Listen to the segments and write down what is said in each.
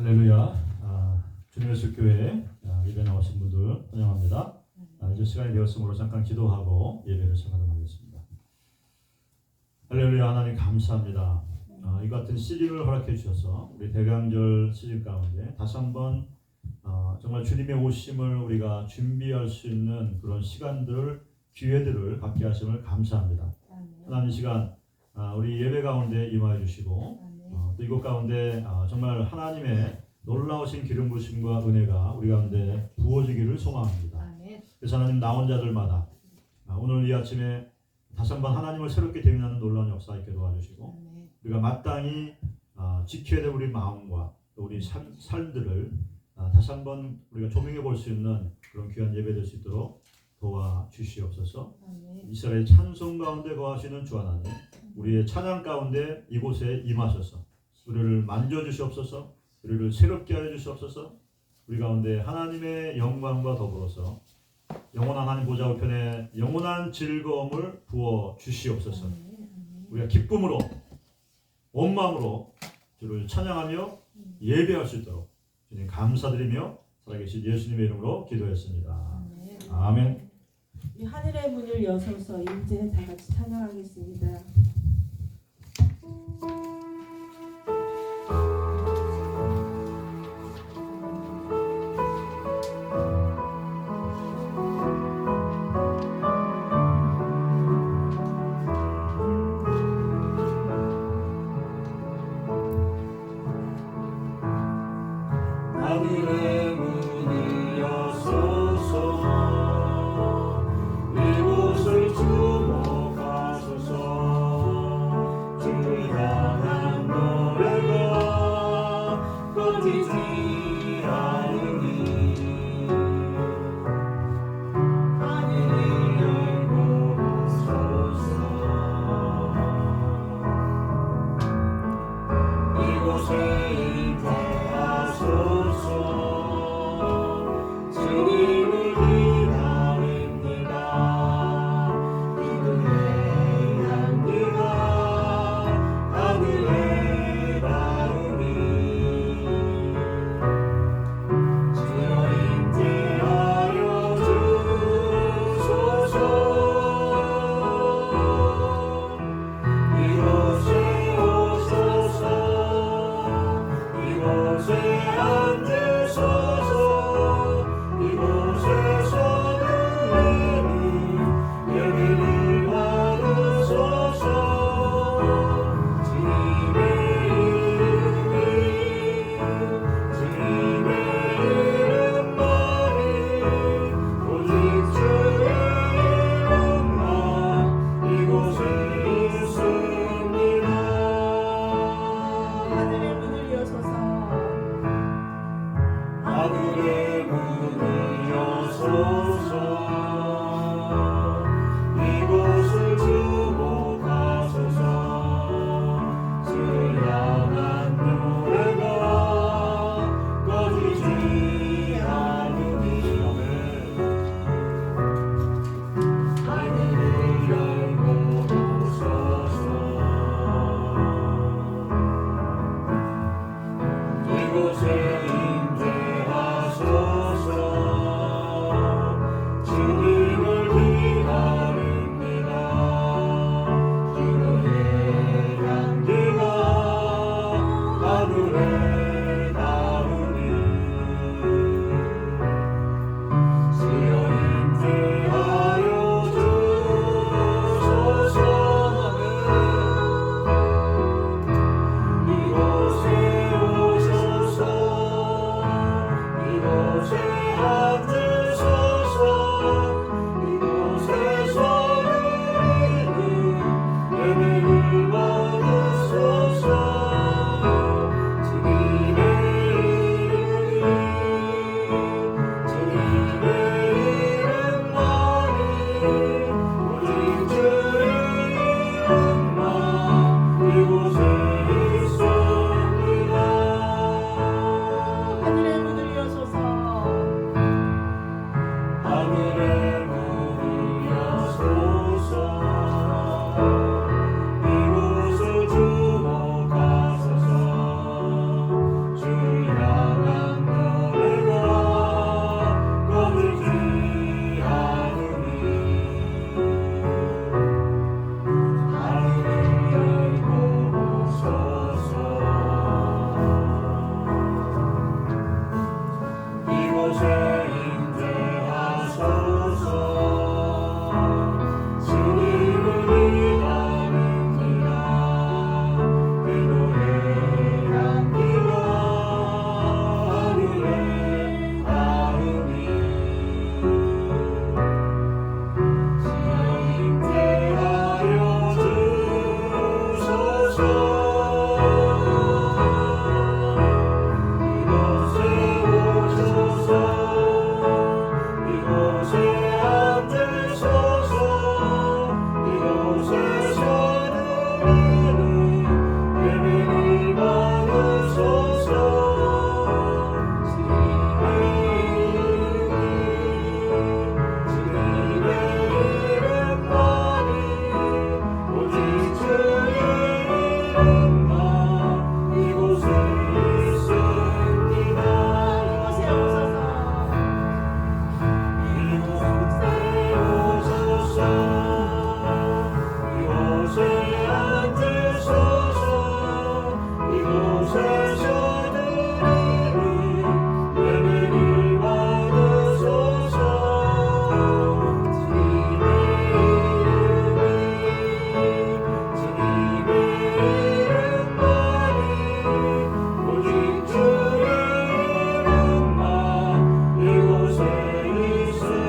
할렐루야. 주님의 숲교회 예배 나오신 분들 환영합니다. 이제 시간이 되었으므로 잠깐 기도하고 예배를 시작하도록 하겠습니다. 할렐루야. 하나님 감사합니다. 이 같은 시즌을 허락해 주셔서 우리 대강절 시즌 가운데 다시 한번 정말 주님의 오심을 우리가 준비할 수 있는 그런 시간들을, 기회들을 갖게 하심을 감사합니다. 하나님, 이 시간 우리 예배 가운데 임하여 주시고 또 이곳 가운데 정말 하나님의 놀라우신 기름 부으심과 은혜가 우리 가운데 부어지기를 소망합니다. 그래서 하나님, 나온 자들마다 오늘 이 아침에 다시 한번 하나님을 새롭게 대면하는 놀라운 역사 있게 도와주시고 우리가 마땅히 지켜야 될 우리 마음과 또 우리 삶들을 다시 한번 우리가 조명해 볼 수 있는 그런 귀한 예배 될 수 있도록 도와주시옵소서. 이스라엘 찬송 가운데 거하시는 주 하나님, 우리의 찬양 가운데 이곳에 임하셔서 우리를 만져주시옵소서. 우리를 새롭게 하여 주시옵소서. 우리 가운데 하나님의 영광과 더불어서 영원한 하나님 보좌 우편에 영원한 즐거움을 부어 주시옵소서. 우리가 기쁨으로 온 마음으로 주를 찬양하며 예배할 수 있도록 주님 감사드리며 살아계신 예수님의 이름으로 기도했습니다. 아멘. 이 하늘의 문을 여서서 이제 다 같이 찬양하겠습니다. 하늘의 문을 여소서, 이곳을 주목하소서. 주를 향한 노래가 꺼지지 않으니 하늘을 열고 오소서. 이곳에 임재하소서. 주님을 기다립니다. 그분의 향기가 하늘에 닿으니 주여 임재하여 주소서. 이곳에 오소서. 이곳에 앉으소서. 이곳에서 드리는 예배를 받으소서. 주님의 이름만이 오직 주의 이름만 이곳에 있습니다. 하늘의 문을 여서서 하늘의 문을 여소서. 이곳을 주목하소서. 주를 향한 노래가 꺼지지 않으니 하늘을 열고 오소서. 이곳에 임재하소서. 주님을 기다립니다. 주의 향기가 하늘에 닿으니 주여 임재하여 주소서. 이곳에 오소서. 이곳에 앉으소서. 이곳에서 드리는 예배를 받으소서. 주님의 이름만이 오직 주의 이름만 이곳에 있습니다. 하늘의 문을 여서서 있습니다.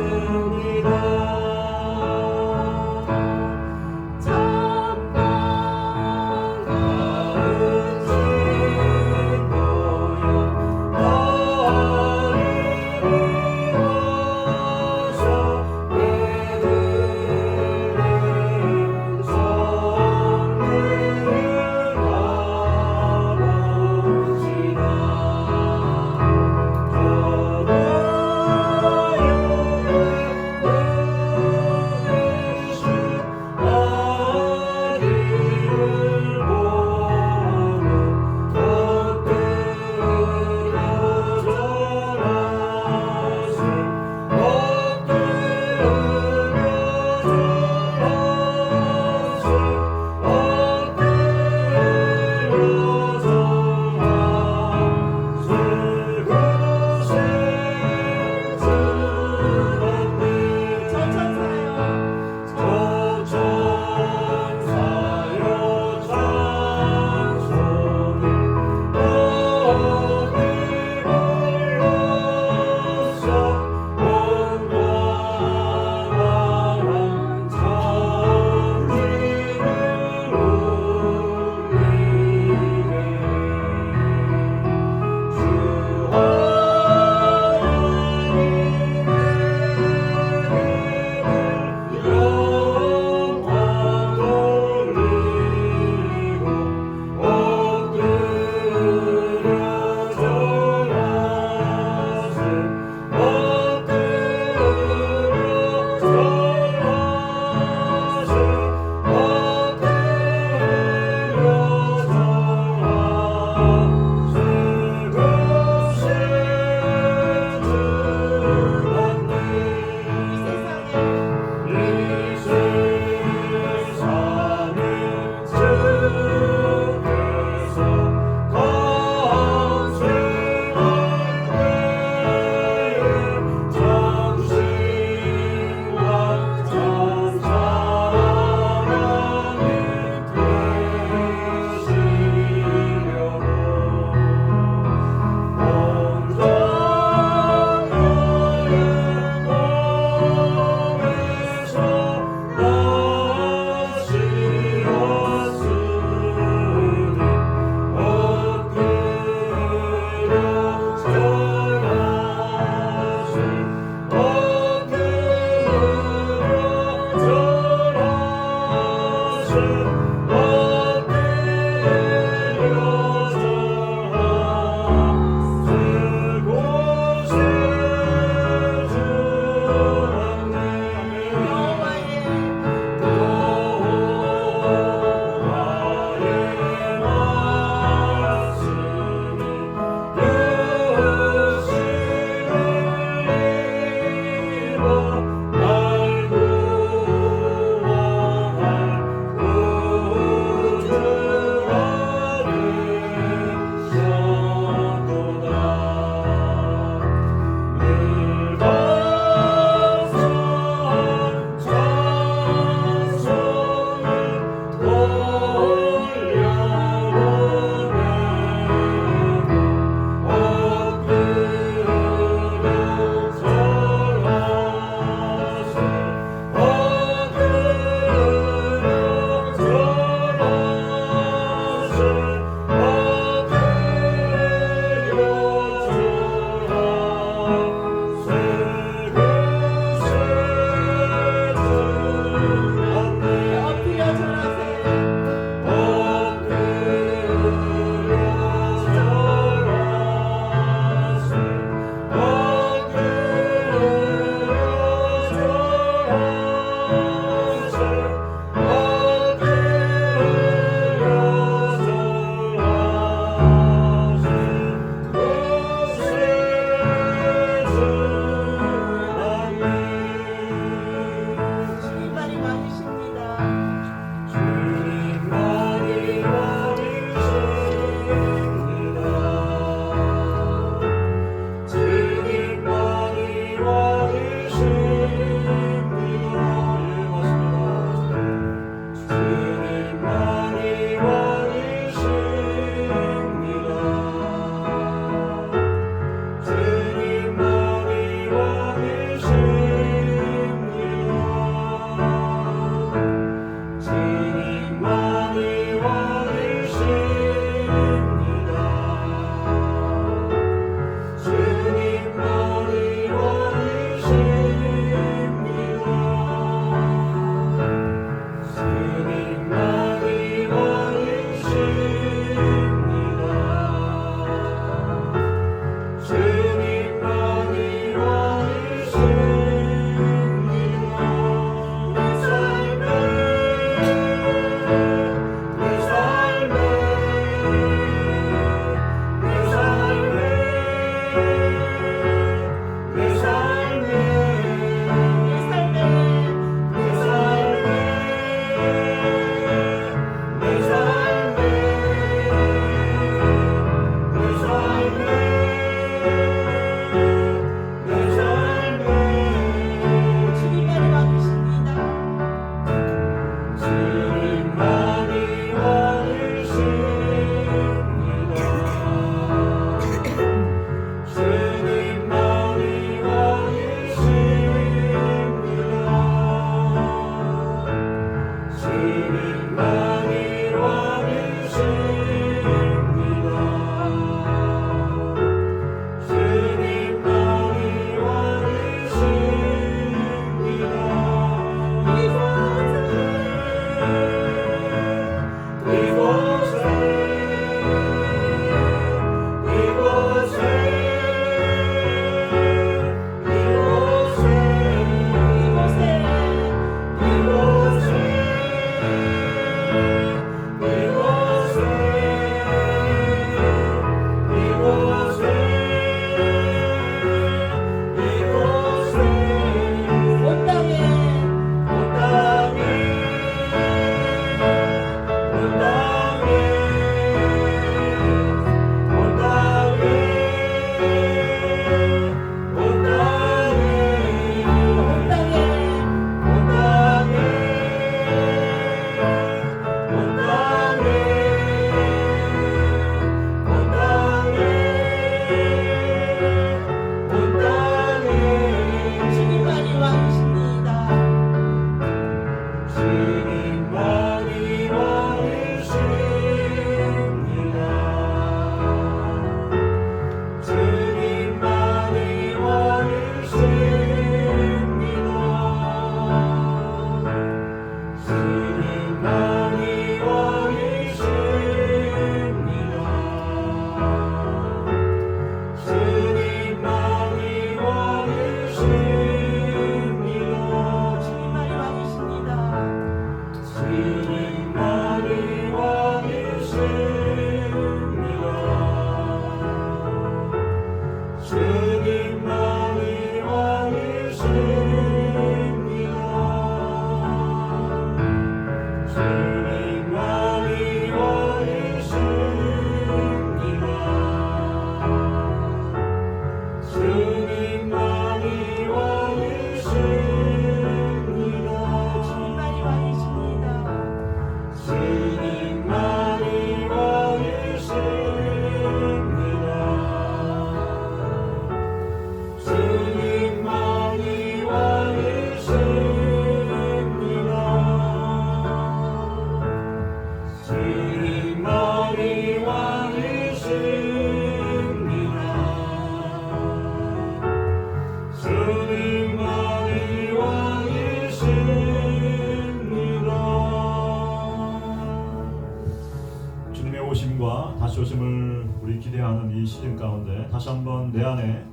다시 오심을 우리 기대하는 이 시즌 가운데 다시 한번 내 안에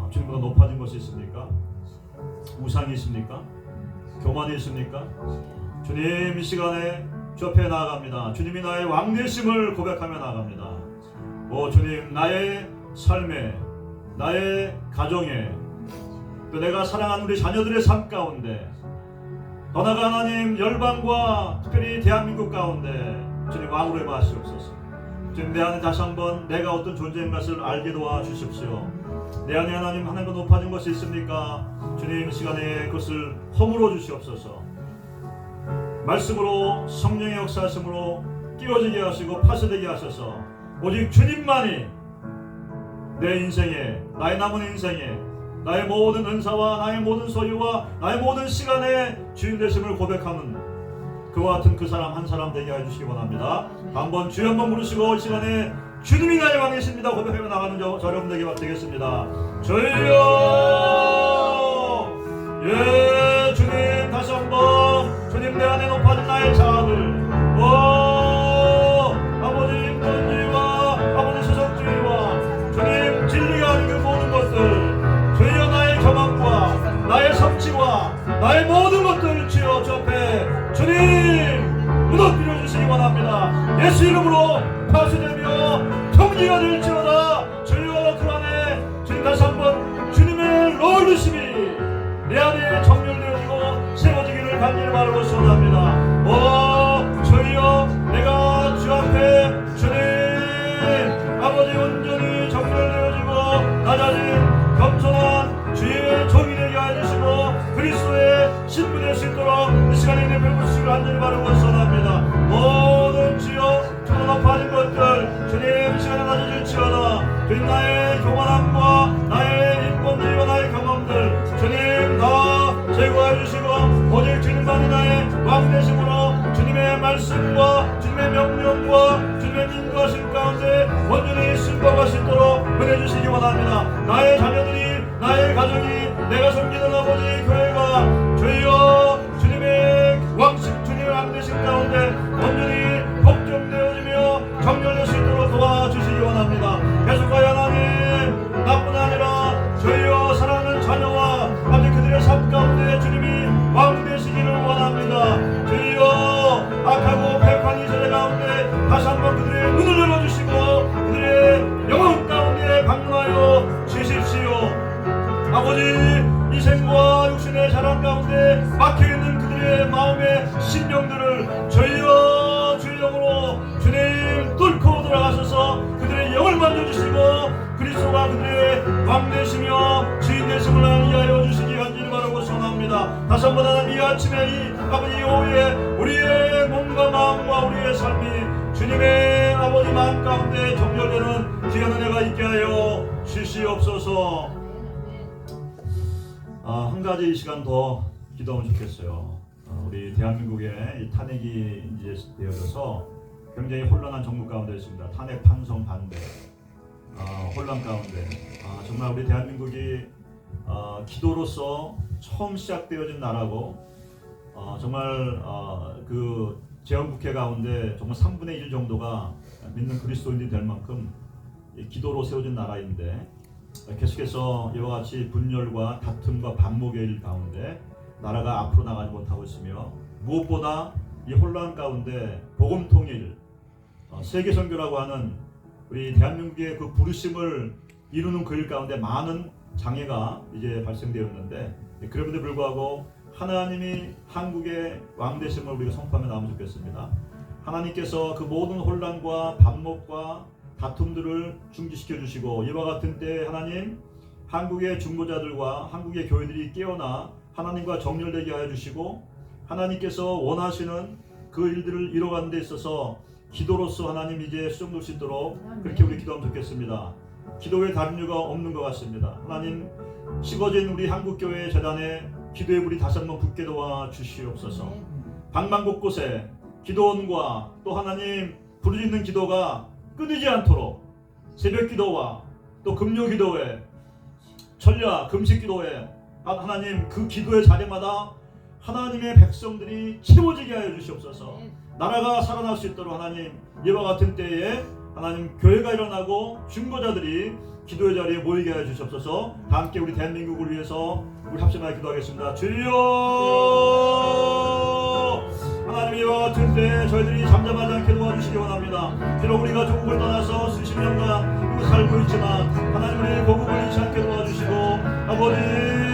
주님보다 높아진 것이 있습니까? 우상이 있습니까? 교만이 있습니까? 주님, 이 시간에 주 앞에 나아갑니다. 주님이 나의 왕되심을 고백하며 나아갑니다. 오 주님, 나의 삶에, 나의 가정에, 또 내가 사랑하는 우리 자녀들의 삶 가운데, 더 나아가 하나님 열방과 특별히 대한민국 가운데 주님 왕으로 임하시옵소서. 주님, 내 안에 다시 한번 내가 어떤 존재인 것을 알게 도와주십시오. 내 안에 하나님과 높아진 것이 있습니까? 주님, 이 시간에 그것을 허물어 주시옵소서. 말씀으로, 성령의 역사하심으로 끼워지게 하시고 파쇄되게 하셔서 오직 주님만이 내 인생에, 나의 남은 인생에 나의 모든 은사와 나의 모든 소유와 나의 모든 시간의 주인 되심을 고백하는 그와 같은 그 사람 한 사람 되게 해주시기 원합니다. 한번 주여 한번 부르시고 이 시간에 주님이 나의 왕이십니다 고백하며 나가는 저 여러분 되겠습니다. 주여, 예 주님, 다시 한번 주님 내 안에 높아진 나의 자아들, 아버지 인본주의와 아버지 세속주의와 주님 진리가 아닌 그 모든 것들, 주여 나의 경험과 나의 성취와 나의 모든 것들을 주여 주 앞에 주님 무너뜨려 주시기 원합니다. 예수 이름으로 파수되며 통지가 될지어다. 주여 그 안에 주님 다시 한번 주님의 롤드심이 내 안에 정렬되어지고 세워지기를 간절히 바라고 소원합니다. 주여 내가 주 앞에 주님 아버지 온전히 정렬되어지고 나 자신 겸손한 주의 종이 되게 해주시고 그리스도의 신부 될 수 있도록 이 시간에 내 배부시기를 간절히 바라고 소원합니다. 모든 주여 주로 높아진 것들 주님 이 시간에 낮아질지어다. 주님 나의 교만함과 나의 인본주의와 나의 경험들 주님 다 제거해 주시고 오직 주님만이 나의 왕 되심으로 주님의 말씀과 주님의 명령과 주님의 인도하심 가운데 온전히 순종할 수 있도록 은혜 주시기 원합니다. 나의 자녀들이 나의 가족이 내가 섬기는 아버지 교회가 주여 주님의 왕식 주님의 왕 되심 가운데 온전히 복종되어지며 정렬될 수 있도록 도와주시기 원합니다. 계속하여 하나님 나뿐 아니라 주여 사랑하는 자녀와 아버지 그들의 삶 가운데 주님이 왕 되시기를 원합니다. 주여 악하고 패역한 이 세대 가운데 다시 한번 그들의 눈을 열어주시고 그들의 영혼 가운데 방문하여 주십시오. 아버지 이 생과 육신의 자랑 가운데 막혀있는 그들의 마음의 심령들을 주여 주의 영으로 주님 뚫고 들어가셔서 그들의 영을 만져주시고 그리스도가 그들의 왕 되시며 주인 되심을 이하여 주시기 간절히 바라고 소원합니다. 다시 한번 하나님 이 아침에 이 아버지 오후에 우리의 몸과 마음과 우리의 삶이 주님의 아버지 마음 가운데 정결되는 귀한 은혜가 있게 하여 주시옵소서. 한 가지 이 시간 더 기도하면 좋겠어요. 우리 대한민국에 이 탄핵이 이제 되어져서 굉장히 혼란한 정부 가운데 있습니다. 탄핵 판성 반대 혼란 가운데 정말 우리 대한민국이 기도로서 처음 시작되어진 나라고 정말 그 제헌국회 가운데 정말 3분의 1 정도가 믿는 그리스도인이 될 만큼 기도로 세워진 나라인데 계속해서 이와 같이 분열과 다툼과 반목의 일 가운데 나라가 앞으로 나가지 못하고 있으며 무엇보다 이 혼란 가운데 복음 통일 세계 선교라고 하는 우리 대한민국의 그 부르심을 이루는 그 일 가운데 많은 장애가 이제 발생되었는데 그럼에도 불구하고 하나님이 한국의 왕 되심을 우리가 선포하며 나오면 좋겠습니다. 하나님께서 그 모든 혼란과 반목과 다툼들을 중지시켜 주시고 이와 같은 때 하나님 한국의 중보자들과 한국의 교회들이 깨어나 하나님과 정렬되게 하여 주시고 하나님께서 원하시는 그 일들을 이뤄가는 데 있어서 기도로서 하나님 이제 수정될 수 있도록 그렇게 우리 기도하면 좋겠습니다. 기도에 다른 이유가 없는 것 같습니다. 하나님 식어진 우리 한국교회 재단에 기도의 불이 다시 한번 붙게 도와 주시옵소서. 방방 곳곳에 기도원과 또 하나님 부르짖는 기도가 끊이지 않도록 새벽 기도와 또 금요 기도회 천야 금식 기도회 하나님 그 기도의 자리마다 하나님의 백성들이 채워지게 하여 주시옵소서. 나라가 살아날 수 있도록 하나님 이와 같은 때에 하나님 교회가 일어나고 중보자들이 기도의 자리에 모이게 하여 주시옵소서. 다 함께 우리 대한민국을 위해서 우리 합심하여 기도하겠습니다. 주여 하나님 이와 같은 때 저희들이 잠잠하지 않게 도와주시기 원합니다. 비록 우리가 조국을 떠나서 수십 년간 살고 있지만 하나님 우리 고국을 잃지 않게 도와주시고 아버지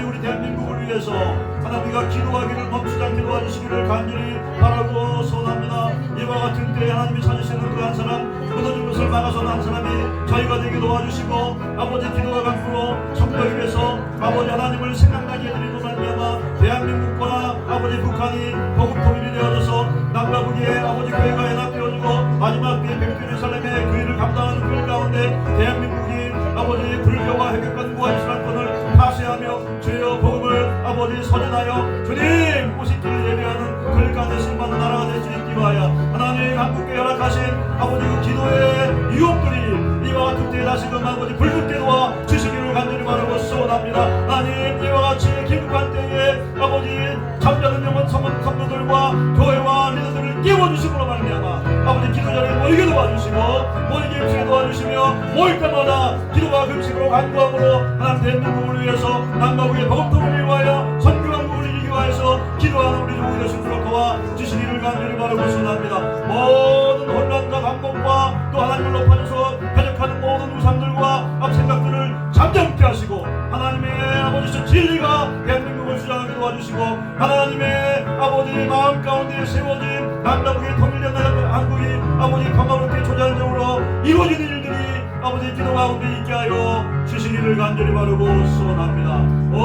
우리 대한민국을 위해서 하나님 우리가 기도하기를 멈추지 않게 도와주시기를 간절히 바라고 소원합니다. 이와 같은 때 하나님이 찾으시는 그 한 사람 무너진 것을 막아서는 한 사람이 저희가 되게 도와주시고 아버지 기도가 강구로 성도에 위해서 아버지 하나님을 생각나게 해드리고 말미암아 대한민국과 아버지 북한이 복음 통일이 되어져서 남과 북의 아버지 교회가 연합되어지고 마지막 때에 백두예루살렘의 그 일을 감당하는 그 일 가운데 대한민국이 아버지 불교와 획격권과 이슬람권을 파쇄하며 주여 복음을 아버지 선언하여 주님 오실 길을 예배하는 그릇가 되신 받는 나라가 될 수 있기 위하여 하나님 한국교회 허락하신 아버지 그 기도의 유혹들이 이와 같은 때에 다시금 아버지 불붙게 도와 주시기를 간절히 바라고 소원합니다. 하나님 이와 같이 긴급한 때에 아버지 잠자는 영혼 성도들과 교회와 리더들을 깨워주심으로 말미암아 아버지 기도 자리에 모이게 도와주시고 모이게 입시게 도와주시며 모일 때마다 기도와 금식으로 간구함으로 하나님 대한민국을 위해서 남과북의 복음통을 위하여 선교왕국을 이루기 위하여서 기도하는 우리 종이 되실 수 있도록 도와주시기를 간절히 바라고 소원합니다. 모든 혼란과 반복과 또 하나님을 높아져서 배적하는 모든 우상들과 앞생각들을 잠잠케 하시고 하나님의 아버지 진리가 대한민국을 주장하게 도와주시고 하나님의 아버지 마음 가운데 세워진 남북의 통일된 한국이 아버지 평화롭게 조장적으로 이루어진 일들이 아버지 기도 가운데 있게 하여 주시기를 간절히 바라고 소원합니다. 오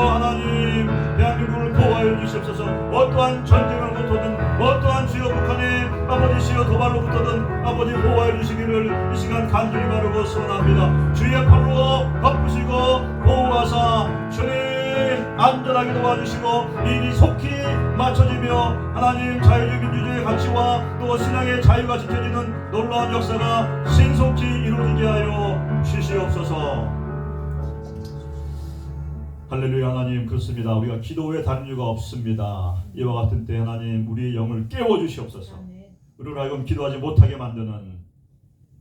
하나님 대한민국을 보호하여 주시옵소서. 어떠한 전쟁을 붙어든 어떠한 주여 북한의 아버지 시여 도발로부터든 아버지 보호하여 주시기를 이 시간 간절히 바라고 소원합니다. 주의 팔로 덮으시고 보호하사 주님 안전하게 도와주시고 일이 속히 맞춰지며 하나님 자유주의 민주주의 가치와 또 신앙의 자유가 지켜지는 놀라운 역사가 신속히 이루어지게 하여 주시옵소서. 할렐루야. 하나님 그렇습니다. 우리가 기도 외에 다른 이유가 없습니다. 이와 같은 때 하나님 우리의 영을 깨워주시옵소서. 우리를 하여금 기도하지 못하게 만드는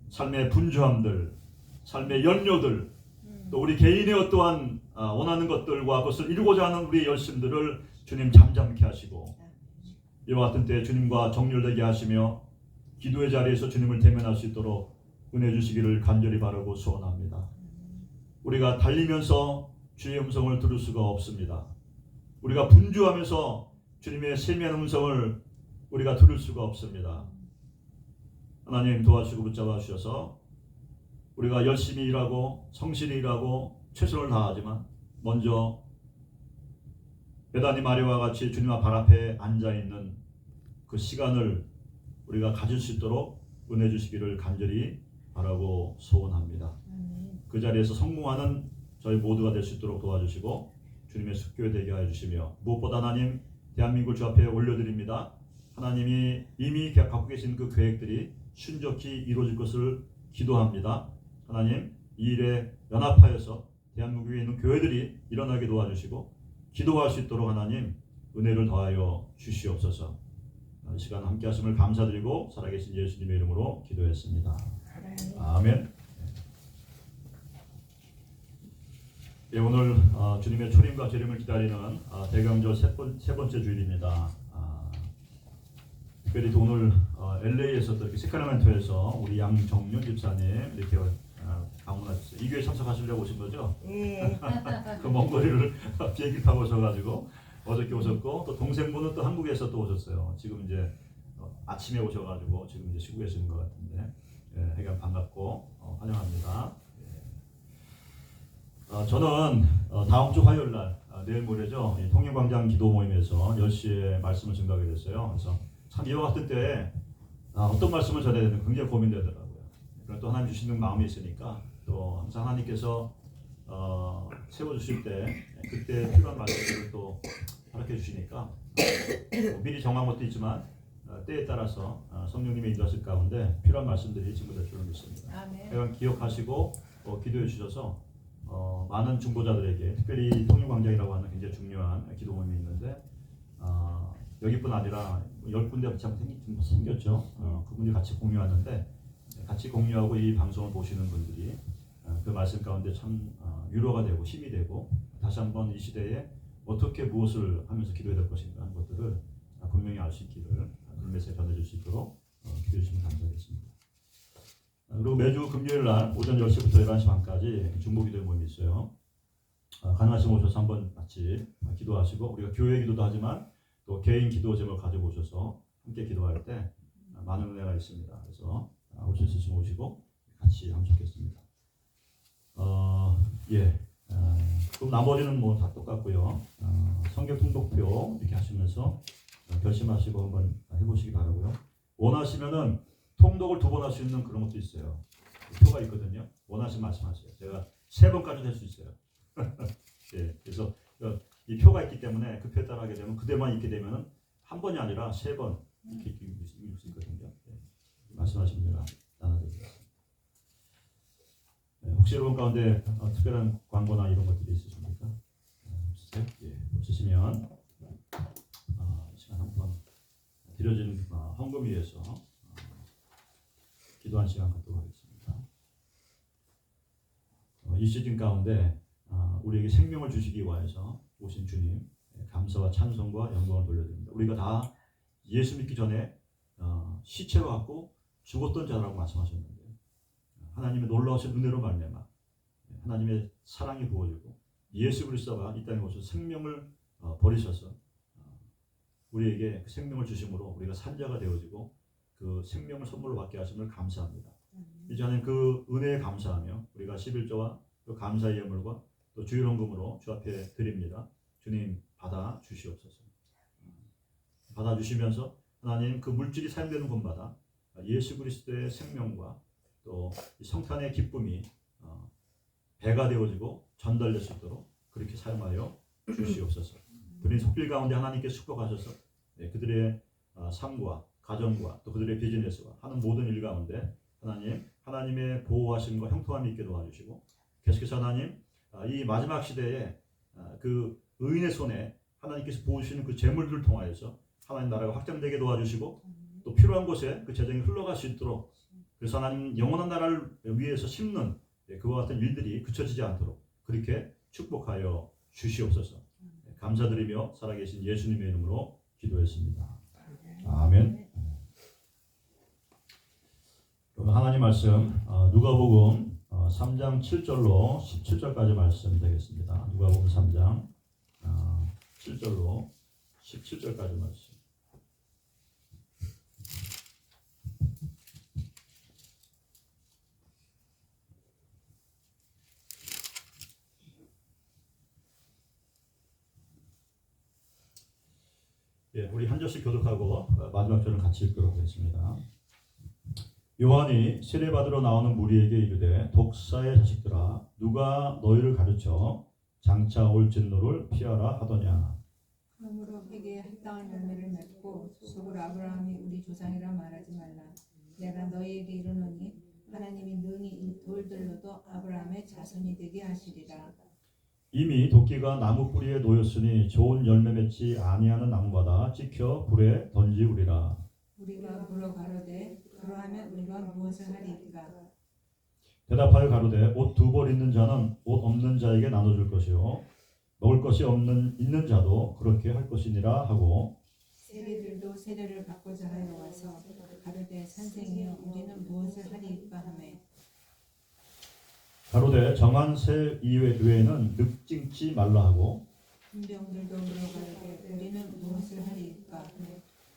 삶의 분주함들, 삶의 연료들, 또 우리 개인의 어떠한 원하는 것들과 그것을 이루고자 하는 우리의 열심들을 주님 잠잠케 하시고 이와 같은 때 주님과 정렬되게 하시며 기도의 자리에서 주님을 대면할 수 있도록 은혜 주시기를 간절히 바라고 소원합니다. 우리가 달리면서 주의 음성을 들을 수가 없습니다. 우리가 분주하면서 주님의 세미한 음성을 우리가 들을 수가 없습니다. 하나님 도와주시고 붙잡아 주셔서 우리가 열심히 일하고 성실히 일하고 최선을 다하지만 먼저 베다니 마리아와 같이 주님 앞 발 앞에 앉아있는 그 시간을 우리가 가질 수 있도록 은혜 주시기를 간절히 바라고 소원합니다. 그 자리에서 성공하는 저희 모두가 될 수 있도록 도와주시고 주님의 숙교에 되게 하여 주시며 무엇보다 하나님 대한민국을 주 앞에 올려드립니다. 하나님이 이미 갖고 계신 그 계획들이 순적히 이루어질 것을 기도합니다. 하나님 이 일에 연합하여서 대한민국에 있는 교회들이 일어나게 도와주시고 기도할 수 있도록 하나님 은혜를 더하여 주시옵소서. 이 시간 함께 하심을 감사드리고 살아계신 예수님의 이름으로 기도했습니다. 아멘. 예, 오늘 주님의 초림과 재림을 기다리는 대강절 세 번째 주일입니다. 특별히 또 오늘 LA에서 또 이렇게 세카라멘토에서 우리 양정윤 집사님 이렇게 방문하셨어요. 이 교회 참석하시려고 오신 거죠? 네. 그 먼 거리를 비행기 타고 오셔가지고 어저께 오셨고 또 동생분은 또 한국에서 또 오셨어요. 지금 이제 아침에 오셔가지고 지금 이제 쉬고 계시는 것 같은데 예, 하여간 반갑고 환영합니다. 저는 다음 주 화요일 날 내일 모레죠. 통일광장 기도 모임에서 10시에 말씀을 증거하게 됐어요. 그래서 참 이와 같은 때에 어떤 말씀을 전해야 되는지 굉장히 고민되더라고요. 그리고 또 하나님 주시는 마음이 있으니까 또 항상 하나님께서 세워주실 때 그때 필요한 말씀들을 또 허락해 주시니까 미리 정한 것도 있지만 때에 따라서 성령님의 인도하실 가운데 필요한 말씀들이 증거될 줄을 믿습니다. 하여간 기억하시고 기도해 주셔서 많은 중보자들에게 특별히 통일광장이라고 하는 굉장히 중요한 기도 모임이 있는데 여기뿐 아니라 10군데 같이 생겼죠. 그분들이 같이 공유하는데 같이 공유하고 이 방송을 보시는 분들이 그 말씀 가운데 참 위로가 되고 힘이 되고 다시 한번 이 시대에 어떻게 무엇을 하면서 기도해야 될 것인가 하는 것들을 분명히 알 수 있기를 그런 메시지 전해줄 수 있도록 기도해 주시면 감사하겠습니다. 그리고 매주 금요일 날 오전 10시부터 11시 반까지 중보기도회 모임이 있어요. 가능하시면 오셔서 한번 같이 기도하시고 우리가 교회 기도도 하지만 또 개인 기도 제목을 가지고 오셔서 함께 기도할 때 많은 은혜가 있습니다. 그래서 오실 수 있으면 오시고 같이 하면 좋겠습니다. 그럼 나머지는 뭐 다 똑같고요. 성경 통독표 이렇게 하시면서 결심하시고 한번 해보시기 바라고요. 원하시면은 통독을 2번 할 수 있는 그런 것도 있어요. 표가 있거든요. 원하시면 말씀하세요. 제가 3번까지 될 수 있어요. 예, 그래서 그러니까 이 표가 있기 때문에 그 표에 따라 하게 되면 그대만 있게 되면은 한 번이 아니라 3번 이렇게 읽을 수 있거든요. 네. 말씀하시면 제가 나눠드리겠습니다. 네, 혹시 여러분 가운데 특별한 광고나 이런 것들이 있으십니까? 없으세요? 예, 없으시면 이 시간 한번 드려지는 헌금 위해서 기도한 시간 갖도록 하겠습니다. 이 시즌 가운데 우리에게 생명을 주시기 위하여서 오신 주님 감사와 찬송과 영광을 돌려드립니다. 우리가 다 예수 믿기 전에 시체로 갖고 죽었던 자라고 말씀하셨는데 하나님의 놀라우신 은혜로 말미암아 하나님의 사랑이 부어지고 예수 그리스도가 이 땅에 오셔서 생명을 버리셔서 우리에게 그 생명을 주심으로 우리가 산자가 되어지고 그 생명을 선물로 받게 하심을 감사합니다. 이제 하나님 그 은혜에 감사하며 우리가 11조와 또 감사의 예물과 또 주일헌금으로 주 앞에 드립니다. 주님 받아 주시옵소서. 받아 주시면서 하나님 그 물질이 사용되는 곳마다 예수 그리스도의 생명과 또 성탄의 기쁨이 배가 되어지고 전달될 수 있도록 그렇게 사용하여 주시옵소서. 그들의 속길 가운데 하나님께 축복하셔서 그들의 삶과 가정과 또 그들의 비즈니스와 하는 모든 일 가운데 하나님의 보호하심과 형통함이 있게 도와주시고 계속해서 하나님 이 마지막 시대에 그 의인의 손에 하나님께서 보여주시는 그 재물들을 통하여서 하나님 나라가 확장되게 도와주시고 또 필요한 곳에 그 재정이 흘러갈 수 있도록 그래서 하나님 영원한 나라를 위해서 심는 그와 같은 일들이 그쳐지지 않도록 그렇게 축복하여 주시옵소서. 감사드리며 살아계신 예수님의 이름으로 기도했습니다. 아멘. 그럼 하나님 말씀 누가복음 3장 7절로 17절까지 말씀 되겠습니다. 누가복음 3장 7절로 17절까지 말씀. 예, 우리 한 절씩 교독하고 마지막 절을 같이 읽도록 하겠습니다. 요한이 세례받으러 나오는 무리에게 이르되 독사의 자식들아 누가 너희를 가르쳐 장차 올 진노를 피하라 하더냐. 그러므로 회개에 합당한 열매를 맺고 속으로 아브라함이 우리 조상이라 말하지 말라. 내가 너희에게 이르노니 하나님이 능히 이 돌들로도 아브라함의 자손이 되게 하시리라. 이미 도끼가 나무 뿌리에 놓였으니 좋은 열매 맺지 아니하는 나무마다 찍혀 불에 던지우리라. 우리가 물어 가로되 그러하면 우리가 무엇을 하리이까? 대답하여 가로되 옷 2벌 있는 자는 옷 없는 자에게 나눠줄 것이요 먹을 것이 있는 자도 그렇게 할 것이니라 하고 세리들도 세례를 받고자 하여 와서 가로되 선생이여 우리는 무엇을 하리이까 하매 가로되 정한 새 이외에는 늑징치 말라 하고 군병들도 물어 가로되 우리는 무엇을 하리이까?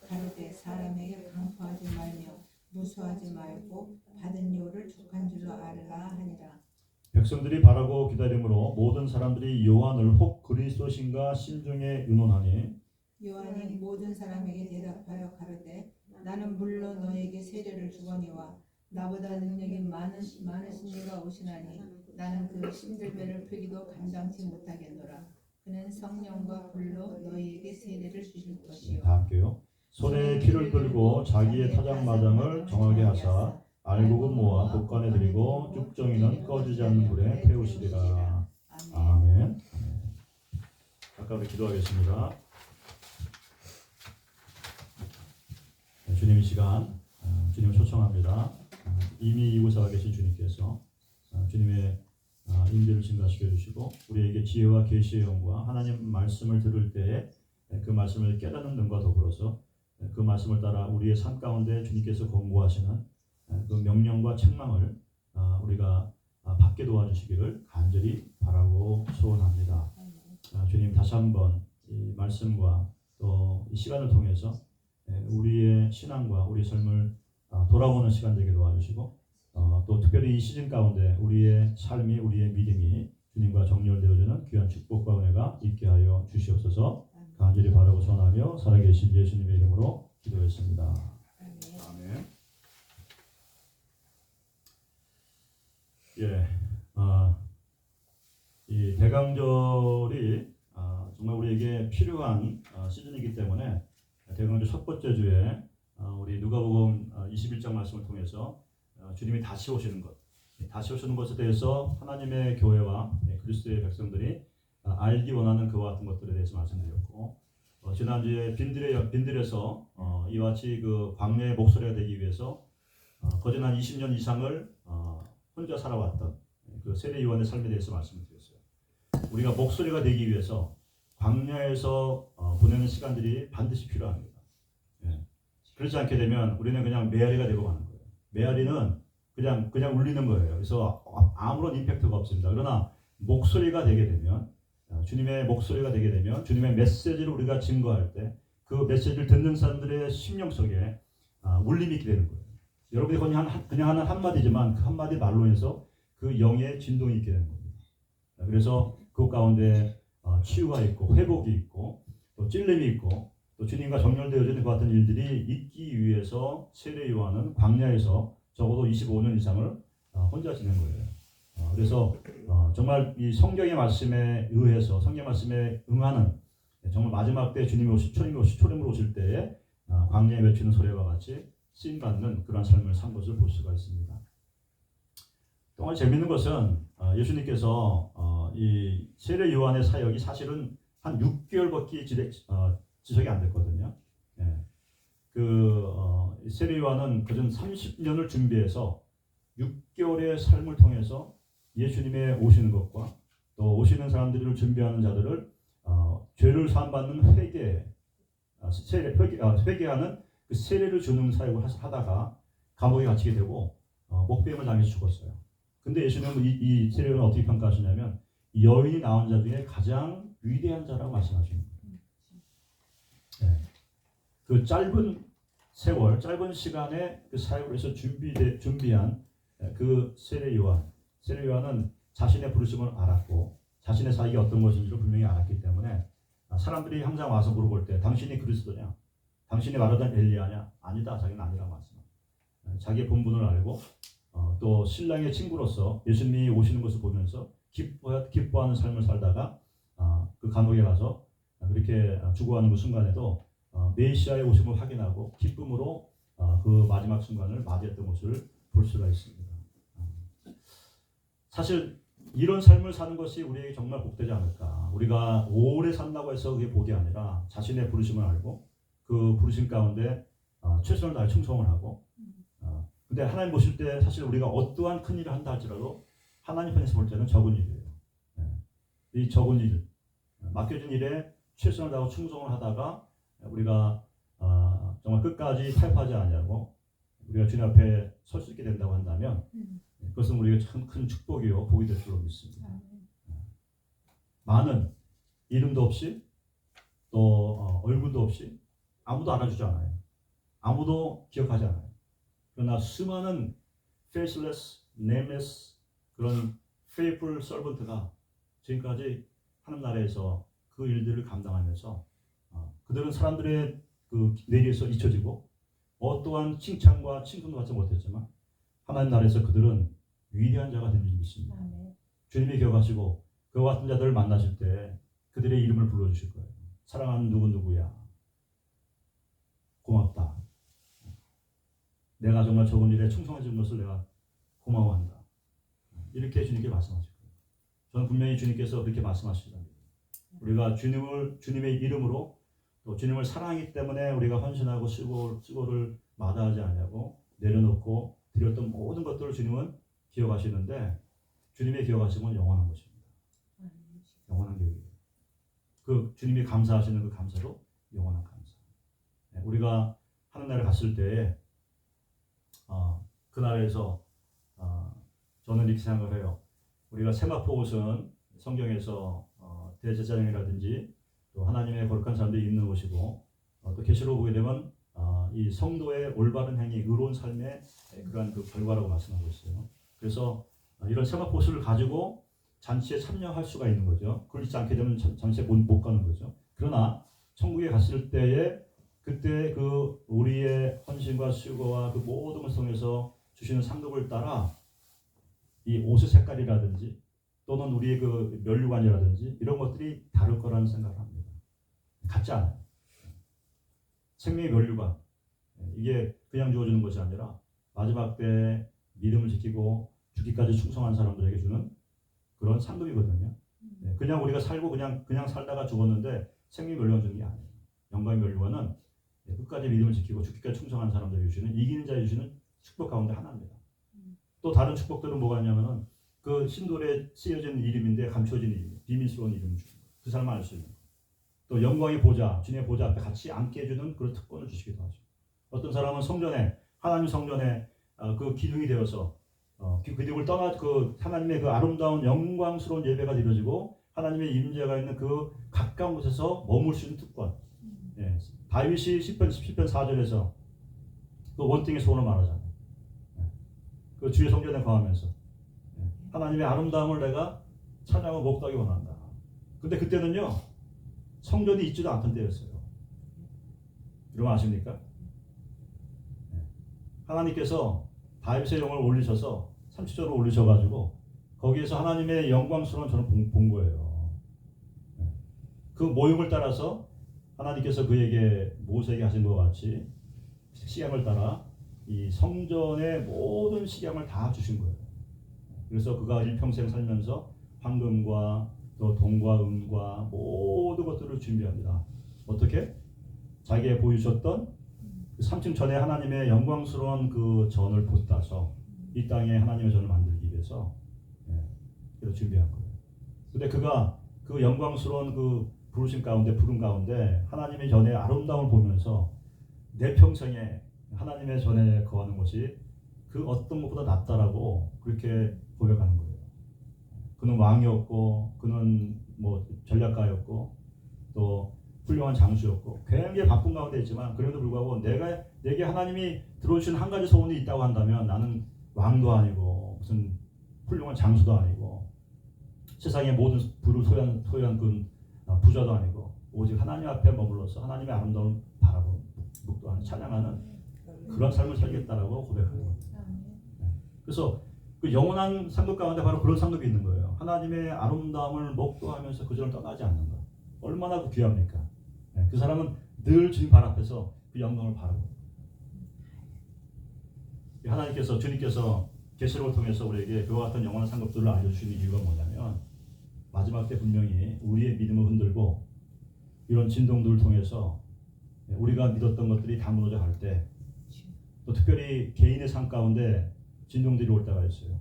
가로되 사람에게 강포하지 말며 무수하지 말고 받은 요를 족한 줄로 알라 하니라. 백성들이 바라고 기다림으로 모든 사람들이 요한을 혹 그리스도신가 심중에 의논하니 요한이 모든 사람에게 대답하여 가로되 나는 물론 너에게 세례를 주거니와 나보다 능력이 많으신 이가 오시나니 나는 그 신들매를 펴기도 감당치 못하겠노라. 그는 성령과 불로 너희에게 세례를 주실 것이요. 다 함께요. 손에 키를 들고 자기의 타작마장을 정하게 하사 알곡은 모아 독간에 들이고 쭉정이는 꺼지지 않는 불에 태우시리라. 아멘. 아까 우리 기도하겠습니다. 주님 이 시간 주님을 초청합니다. 이미 이곳에 와 계신 주님께서 주님의 인재를 증가시켜 주시고 우리에게 지혜와 계시의 영과 하나님 말씀을 들을 때에 그 말씀을 깨닫는 눈과 더불어서 그 말씀을 따라 우리의 삶 가운데 주님께서 권고하시는 그 명령과 책망을 우리가 받게 도와주시기를 간절히 바라고 소원합니다. 주님 다시 한번 이 말씀과 또 이 시간을 통해서 우리의 신앙과 우리 삶을 돌아보는 시간 되게 도와주시고 또 특별히 이 시즌 가운데 우리의 삶이 우리의 믿음이 주님과 정렬되어지는 귀한 축복과 은혜가 있게 하여 주시옵소서. 간절히 바라고 소원하며 살아계신 예수님의 이름으로 기도했습니다. 아멘. 예, 이 대강절이 정말 우리에게 필요한 시즌이기 때문에 대강절 첫 번째 주에 우리 누가복음 21장 말씀을 통해서 주님이 다시 오시는 것, 다시 오시는 것에 대해서 하나님의 교회와 그리스도의 백성들이 알기 원하는 그와 같은 것들에 대해서 말씀드렸고, 지난주에 빈들에서 이와 같이 그 광야의 목소리가 되기 위해서 거듭난 20년 이상을 혼자 살아왔던 그 세례 요한의 삶에 대해서 말씀을 드렸어요. 우리가 목소리가 되기 위해서 광야에서 보내는 시간들이 반드시 필요합니다. 그렇지 않게 되면 우리는 그냥 메아리가 되고 마는 거예요. 메아리는 그냥 울리는 거예요. 그래서 아무런 임팩트가 없습니다. 그러나 목소리가 되게 되면, 주님의 목소리가 되게 되면, 주님의 메시지를 우리가 증거할 때 그 메시지를 듣는 사람들의 심령 속에 울림이 있게 되는 거예요. 여러분이 그냥 하는 한마디지만 그 한마디 말로 해서 그 영의 진동이 있게 되는 겁니다. 그래서 그 가운데 치유가 있고 회복이 있고 또 찔림이 있고 또 주님과 정렬되어지는 것 같은 일들이 있기 위해서 세례 요한은 광야에서 적어도 25년 이상을 혼자 지낸 거예요. 그래서 정말 이 성경의 말씀에 의해서 성경 말씀에 응하는, 정말 마지막 때 주님으로 오실 때에 광야에 외치는 소리와 같이 쓰임 받는 그런 삶을 산 것을 볼 수가 있습니다. 정말 재밌는 것은 예수님께서 이 세례 요한의 사역이 사실은 한 6개월밖에 지속이 안 됐거든요. 세례 요한은 그전 30년을 준비해서 6개월의 삶을 통해서 예수님의 오시는 것과 또 오시는 사람들을 준비하는 자들을 죄를 사함받는 회개하는 그 세례를 주는 사역을 하다가 감옥에 갇히게 되고 목배임을 당해서 죽었어요. 근데 예수님은 이 세례를 어떻게 평가하시냐면 여인이 나온 자 중에 가장 위대한 자라고 말씀하시는 거예요. 그 짧은 세월, 짧은 시간에 그 사역을 해서 준비한 그 세례 요한은 자신의 부르심을 알았고 자신의 사역이 어떤 것인지를 분명히 알았기 때문에 사람들이 항상 와서 물어볼 때 당신이 그리스도냐? 당신이 말하던 엘리야냐? 아니다. 자기는 아니라고 말씀합니다. 자기의 본분을 알고 또 신랑의 친구로서 예수님이 오시는 것을 보면서 기뻐하는 삶을 살다가 그 감옥에 가서 그렇게 죽어가는 그 순간에도 메시아의 오심을 확인하고 기쁨으로 그 마지막 순간을 맞이했던 것을 볼 수가 있습니다. 사실 이런 삶을 사는 것이 우리에게 정말 복되지 않을까. 우리가 오래 산다고 해서 그게 복이 아니라 자신의 부르심을 알고 그 부르심 가운데 최선을 다해 충성을 하고, 근데 하나님 보실 때 사실 우리가 어떠한 큰 일을 한다 할지라도 하나님 편에서 볼 때는 적은 일이에요. 이 적은 일, 맡겨진 일에 최선을 다하고 충성을 하다가 우리가 정말 끝까지 타협하지 않냐고 우리가 주님 앞에 설 수 있게 된다고 한다면 그것은 우리에게 참 큰 축복이요 복이 될 줄로 믿습니다. 많은 이름도 없이 또 얼굴도 없이 아무도 알아주지 않아요. 아무도 기억하지 않아요. 그러나 수많은 faceless, nameless 그런 faithful servant가 지금까지 하나님 나라에서 그 일들을 감당하면서 그들은 사람들의 그 뇌리에서 잊혀지고 어떠한 칭찬과 칭송도 받지 못했지만 하나님 나라에서 그들은 위대한 자가 된 줄 믿습니다. 주님이 기억하시고 그와 같은 자들을 만나실 때 그들의 이름을 불러주실 거예요. 사랑하는 누구누구야. 고맙다. 내가 정말 적은 일에 충성해 준 것을 내가 고마워한다. 이렇게 주님께 말씀하실 거예요. 저는 분명히 주님께서 그렇게 말씀하시랍니다. 우리가 주님의 이름으로 또 주님을 사랑하기 때문에 우리가 헌신하고 수고를 마다하지 않냐고 내려놓고 드렸던 모든 것들을 주님은 기억하시는데 주님의 기억하심은 영원한 것입니다. 영원한 기억이에요. 그 주님이 감사하시는 그 감사로 영원한 감사. 우리가 하늘나라에 갔을 때에 그 나라에서 저는 이렇게 생각을 해요. 우리가 세마포 옷은 성경에서 대제사장이라든지 또 하나님의 거룩한 사람들이 입는 옷이고 또 계시록 보게 되면 이 성도의 올바른 행위, 의로운 삶의 그러한 그 결과라고 말씀하고 있어요. 그래서 이런 세마포 옷을 가지고 잔치에 참여할 수가 있는 거죠. 그렇지 않게 되면 잔치에 못 가는 거죠. 그러나 천국에 갔을 때에 그때 그 우리의 헌신과 수고와 그 모든 것을 통해서 주시는 상급을 따라 이 옷의 색깔이라든지 또는 우리의 그 면류관이라든지 이런 것들이 다를 거라는 생각을 합니다. 같지 않아요. 생명의 면류관 이게 그냥 주어지는 것이 아니라 마지막 때 믿음을 지키고 죽기까지 충성한 사람들에게 주는 그런 상급이거든요. 그냥 우리가 살고 그냥 살다가 죽었는데 생명의 면류관 주는 게 아니에요. 영광의 면류관은 끝까지 믿음을 지키고 죽기까지 충성한 사람들에게 주시는 이기는 자에 주시는 축복 가운데 하나입니다. 또 다른 축복들은 뭐가 있냐면은 그 신돌에 쓰여진 이름인데 감춰진 이름, 비밀스러운 이름을 주는 거예요. 그 사람만 알 수 있는 거예요. 또 영광의 보좌, 주님의 보좌 앞에 같이 앉게 해주는 그런 특권을 주시기도 하죠. 어떤 사람은 성전에 하나님 성전에 그 기둥이 되어서 그 기둥을 떠나 그 하나님의 그 아름다운 영광스러운 예배가 드려지고 하나님의 임재가 있는 그 가까운 곳에서 머물 수 있는 특권. 예. 다윗이 10편 4절에서 그 원등의 소원을 말하잖아요. 예. 그 주의 성전에 거하면서 예. 하나님의 아름다움을 내가 찬양하고 목도하기 원한다. 근데 그때는요 성전이 있지도 않던 때였어요. 여러분 아십니까? 예. 하나님께서 다윗의 영을 올리셔서 30절을 올리셔가지고 거기에서 하나님의 영광스러운 저는 본 거예요. 예. 그 모형을 따라서 하나님께서 그에게 모세에게 하신 것 같이 식양을 따라 이 성전의 모든 식양을 다 주신 거예요. 그래서 그가 일평생 살면서 황금과 또 동과 은과 모든 것들을 준비합니다. 어떻게? 자기의 보여주셨던 그 3층 전에 하나님의 영광스러운 그 전을 봇다서 이 땅에 하나님의 전을 만들기 위해서 그래서 준비한 거예요. 근데 그가 그 영광스러운 그 부르심 가운데 부름 가운데 하나님의 전의 아름다움을 보면서 내 평생에 하나님의 전에 거하는 것이 그 어떤 것보다 낫다라고 그렇게 고백하는 거예요. 그는 왕이었고 그는 뭐 전략가였고 또 훌륭한 장수였고 굉장히 바쁜 가운데 있지만 그럼에도 불구하고 내게 하나님이 들어주신 한 가지 소원이 있다고 한다면 나는 왕도 아니고 무슨 훌륭한 장수도 아니고 세상의 모든 부를 소유한 그 부자도 아니고 오직 하나님 앞에 머물러서 하나님의 아름다움을 바라보고 묵도하는 찬양하는 그런 삶을 살겠다라고 고백하는 겁니다. 그래서 그 영원한 상급 가운데 바로 그런 상급이 있는 거예요. 하나님의 아름다움을 목도하면서 그 전을 떠나지 않는 것. 얼마나 그 귀합니까? 그 사람은 늘 주님 발 앞에서 그 영광을 바라봅니다. 하나님께서 주님께서 계시록을 통해서 우리에게 그와 같은 영원한 상급들을 알려주시는 이유가 뭐냐면 마지막 때 분명히 우리의 믿음을 흔들고 이런 진동들을 통해서 우리가 믿었던 것들이 다 무너져 갈 때 또 특별히 개인의 삶 가운데 진동들이 올 때가 있어요.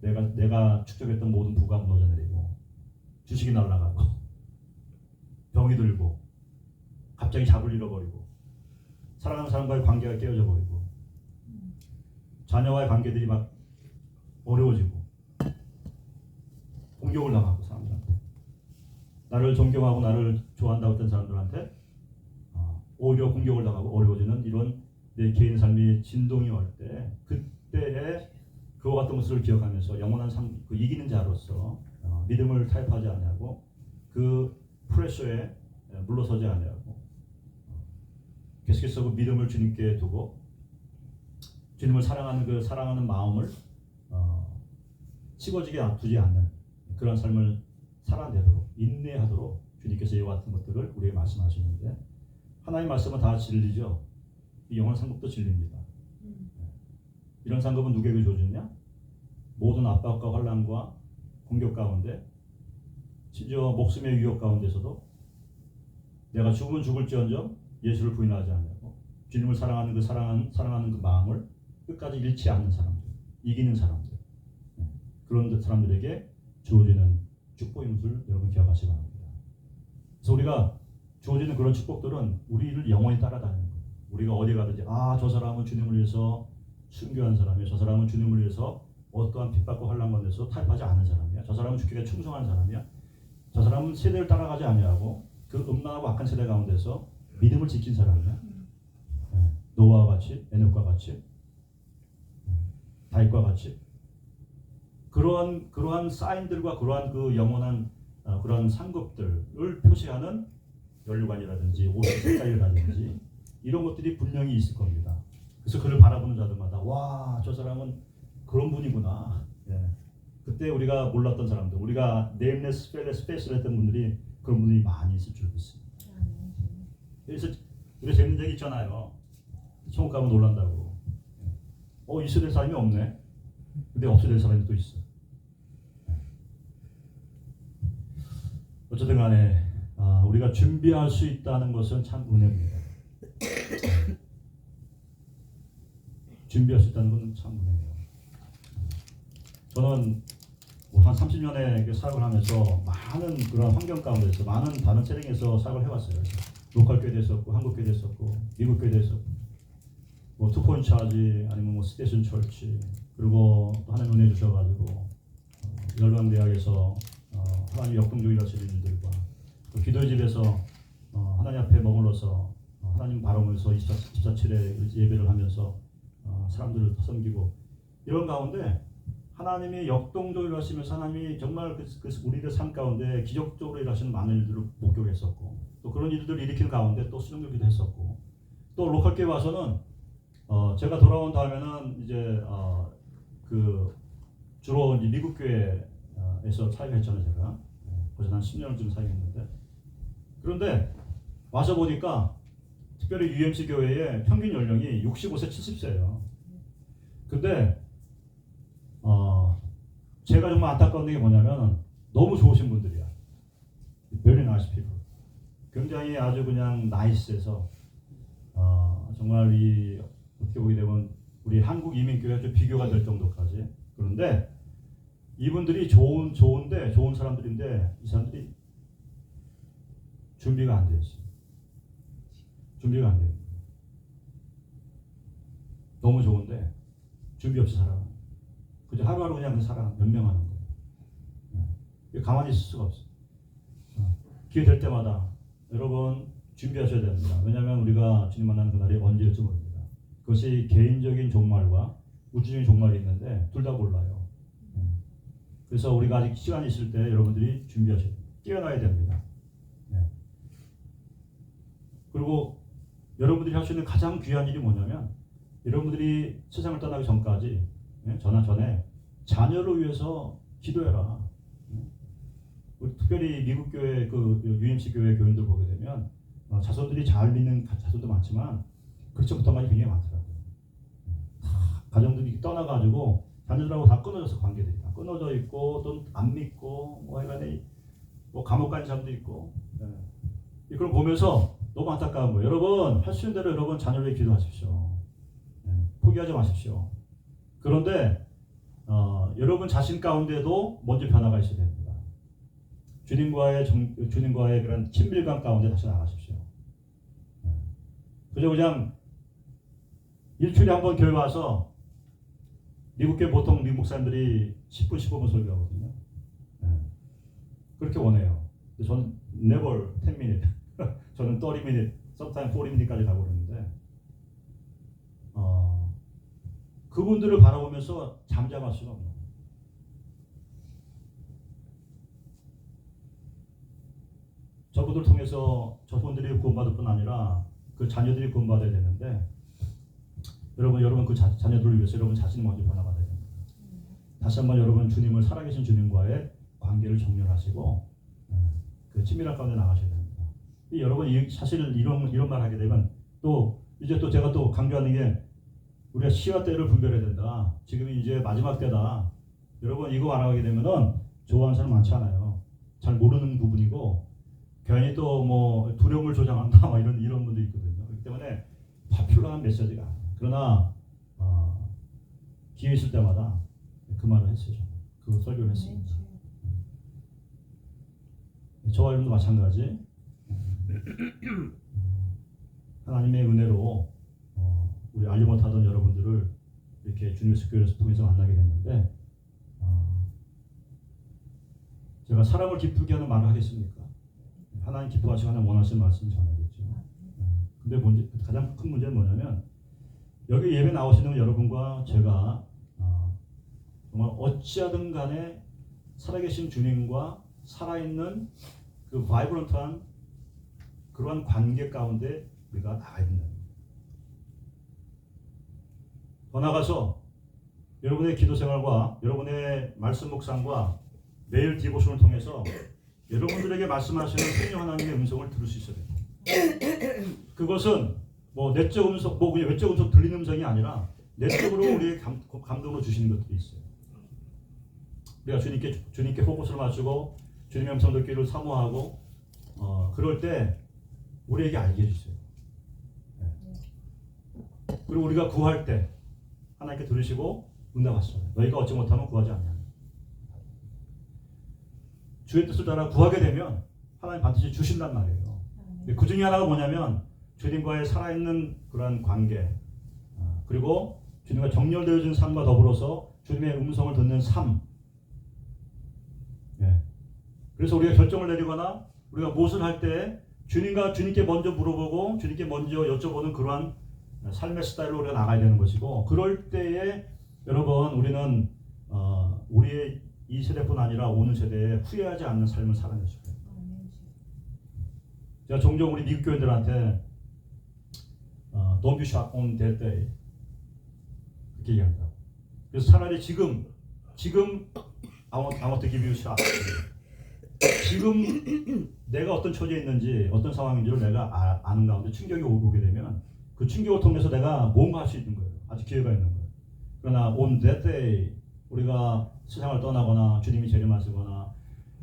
내가 축적했던 모든 부가 무너져 내리고 주식이 날아가고 병이 들고 갑자기 잡을 잃어버리고 사랑하는 사람과의 관계가 깨어져 버리고 자녀와의 관계들이 막 어려워지고 공격을 당하고 사람들한테 나를 존경하고 나를 좋아한다고 했던 사람들한테 오히려 공격을 당하고 어려워지는 이런 내 개인의 삶이 진동이 올 때 그때에 그와 같은 것을 기억하면서 영원한 그 이기는 자로서 믿음을 타협하지 아니하고 그 프레셔에 물러서지 아니하고 계속해서 그 믿음을 주님께 두고 주님을 사랑하는 그 사랑하는 마음을 식어지게 두지 않는 그런 삶을 살아내도록 인내하도록 주님께서 이와 같은 것들을 우리에게 말씀하시는데 하나님 말씀은 다 진리죠. 이 영원한 상급도 진리입니다. 이런 상급은 누구에게 주어지느냐? 모든 압박과 환난과 공격 가운데 심지어 목숨의 위협 가운데서도 내가 죽으면 죽을지언정 예수를 부인하지 않고 주님을 사랑하는 그 마음을 끝까지 잃지 않는 사람들, 이기는 사람들, 그런 사람들에게 주어지는 축복인 것을 여러분 기억하시기 바랍니다. 그래서 우리가 주어지는 그런 축복들은 우리를 영원히 따라다니는 거예요. 우리가 어디 가든지 저 사람은 주님을 위해서 순교한 사람이야. 저 사람은 주님을 위해서 어떠한 핍박과 환난 가운데서 타협하지 않은 사람이야. 저 사람은 주께 충성한 사람이야. 저 사람은 세대를 따라가지 아니하고 그 음란하고 악한 세대 가운데서 믿음을 지킨 사람이야. 노아와 같이, 에녹과 같이, 다윗과 같이 그러한 사인들과 그러한 그 영원한 그런 상급들을 표시하는 연류관이라든지 옷의 색깔이라든지 이런 것들이 분명히 있을 겁니다. 그래서 그를 바라보는 자들마다 와, 저 사람은 그런 분이구나. 그때 우리가 몰랐던 사람들, 우리가 네임레스 스페이스를 했던 분들이 그런 분들이 많이 있을 줄 믿습니다. 그래서 우리 재밌는 얘기 있잖아요. 천국 가면 놀란다고. 있어야 될 사람이 없네. 근데 없어야 될 사람이 또 있어. 어쨌든 간에 우리가 준비할 수 있다는 것은 참 은혜입니다. 준비할 수 있다는 것은 참 은혜예요. 저는 한 30년의 사역을 하면서 많은 그런 환경 가운데서 많은 다른 세력에서 사역을 해봤어요. 로컬 교회도 했었고, 한국 교회도 했었고, 미국 교회도 했었고, 뭐 투포인트 차지 아니면 뭐 스테이션 철치, 그리고 또 하나님 은혜 주셔가지고 열방대학에서 하나님 역동적으로 일하시는 일들과 또 기도의 집에서 하나님 앞에 머물러서 하나님 바라보면서 24/7의 예배를 하면서 사람들을 섬기고 이런 가운데 하나님이 역동적으로 일하시면서 하나님이 정말 우리들 삶 가운데 기적적으로 일하시는 많은 일들을 목격했었고 또 그런 일들을 일으키는 가운데 또 수련교기도 했었고 또 로컬 교회 와서는 제가 돌아온 다음에는 이제 주로 이제 미국 교회에서 사역했잖아요. 제가 벌써 한 10년을 좀 사역했는데 그런데 와서 보니까 특별히 UMC 교회의 평균 연령이 65세, 70세예요. 근데 제가 정말 안타까운 게 뭐냐면 너무 좋으신 분들이야. Very nice people. 굉장히 아주 그냥 나이스해서 정말 이 어떻게 보게 되면 우리 한국 이민교회와 좀 비교가 될 정도까지. 그런데 이분들이 좋은데 좋은 사람들인데 이 사람들이 준비가 안 돼 있어요. 준비가 안 돼요. 너무 좋은데 준비 없이 살아. 그저 하루하루 그냥 살아 연명하는 거예요. 가만히 있을 수가 없어. 기회 될 때마다 여러분 준비하셔야 됩니다. 왜냐하면 우리가 주님 만나는 그날이 언제일지 모릅니다. 그것이 개인적인 종말과 우주적인 종말이 있는데 둘 다 몰라요. 그래서 우리가 아직 시간이 있을 때 여러분들이 준비하셔야 됩니다. 뛰어나야 됩니다. 그리고 여러분들이 할 수 있는 가장 귀한 일이 뭐냐면 여러분들이 세상을 떠나기 전까지 전에 자녀를 위해서 기도해라. 우리 특별히 미국 교회 그 UMC 교회 교인들 보게 되면 자손들이 잘 믿는 자손도 많지만 그렇지 못한 말이 굉장히 많더라고요. 다 가정들이 떠나가지고 자녀들하고 다 끊어져서 관계들이 다 끊어져 있고 또 안 믿고 뭐 하여간에 뭐 감옥 간 사람도 있고 이걸 보면서 너무 안타까운 거예요. 여러분 할 수 있는 대로 여러분 자녀를 위해 기도하십시오. 포기하지 마십시오. 그런데 여러분 자신 가운데도 먼저 변화가 있어야 됩니다. 주님과의 그런 친밀감 가운데 다시 나가십시오. 그냥 일주일에 한 번 교회 와서 미국 교회 보통 미국 목사님들이 10분 15분 설교하거든요. 그렇게 원해요. 저는 never 10 minutes. 저는 30 minutes, sometimes 40 minutes까지 가고 그러는데 그분들을 바라보면서 잠잠할 수가 없는 거예요. 저분들 통해서 저분들이 구원받을 뿐 아니라 그 자녀들이 구원받아야 되는데 여러분 그 자녀들을 위해서 여러분 자신이 먼저 변화받아야 됩니다. 다시 한번 여러분 주님을 살아계신 주님과의 관계를 정렬하시고 그 친밀한 가운데 나가셔야 됩니다. 여러분 사실 이런 말 하게 되면 또 이제 또 제가 또 강조하는 게 우리가 시와 때를 분별해야 된다. 지금이 이제 마지막 때다. 여러분 이거 알아가게 되면은 좋아하는 사람 많지 않아요. 잘 모르는 부분이고 괜히 또 뭐 두려움을 조장한다 막 이런 분도 있거든요. 그렇기 때문에 파퓰러한 메시지가 아니에요. 그러나 기회 있을 때마다 그 말을 했어요. 그 설교를 했습니다. 저와 여러분도 마찬가지. 하나님의 은혜로 우리 알지 못하던 여러분들을 이렇게 주님의 교회를 통해서 만나게 됐는데 제가 사람을 기쁘게 하는 말을 하겠습니까? 하나님 기뻐하시고 하나님 원하시는 말씀을 전하겠죠. 근데 가장 큰 문제는 뭐냐면 여기 예배 나오시는 여러분과 제가 정말 어찌하든 간에 살아계신 주님과 살아있는 그 바이브런트한 그러한 관계 가운데 우리가 나가야 된다. 더 나가서 여러분의 기도 생활과 여러분의 말씀 묵상과 매일 디보션을 통해서 여러분들에게 말씀하시는 성령 하나님의 음성을 들을 수 있어야 돼요. 그것은 뭐 내적 음성, 뭐 그냥 외적 음성 들리는 음성이 아니라 내적으로 우리의 감동으로 주시는 것들이 있어요. 우리가 주님께 포커스를 맞추고 주님의 음성 듣기를 사모하고 그럴 때 우리에게 알게 해주세요. 네. 그리고 우리가 구할 때 하나님께 들으시고 응답하시잖아요. 너희가 얻지 못하면 구하지 않냐. 주의 뜻을 따라 구하게 되면 하나님 반드시 주신단 말이에요. 그 중에 하나가 뭐냐면 주님과의 살아있는 그러한 관계, 그리고 주님과 정렬되어진 삶과 더불어서 주님의 음성을 듣는 삶. 네. 그래서 우리가 결정을 내리거나 우리가 무엇을 할 때 주님께 먼저 물어보고 주님께 먼저 여쭤보는 그러한 삶의 스타일로 우리가 나가야 되는 것이고, 그럴 때에 여러분 우리는 우리의 이 세대뿐 아니라 오는 세대에 후회하지 않는 삶을 살아낼 수 있어요. 제가 종종 우리 미국 교인들한테 Don't be shocked on that day 그렇게 얘기한다고. 그래서 차라리 지금 I want to give you shock. 지금 내가 어떤 처지에 있는지 어떤 상황인지를 내가 아는 가운데 충격이 오게 되면 그 충격을 통해서 내가 뭔가 할 수 있는 거예요. 아주 기회가 있는 거예요. 그러나 on that day 우리가 세상을 떠나거나 주님이 재림하시거나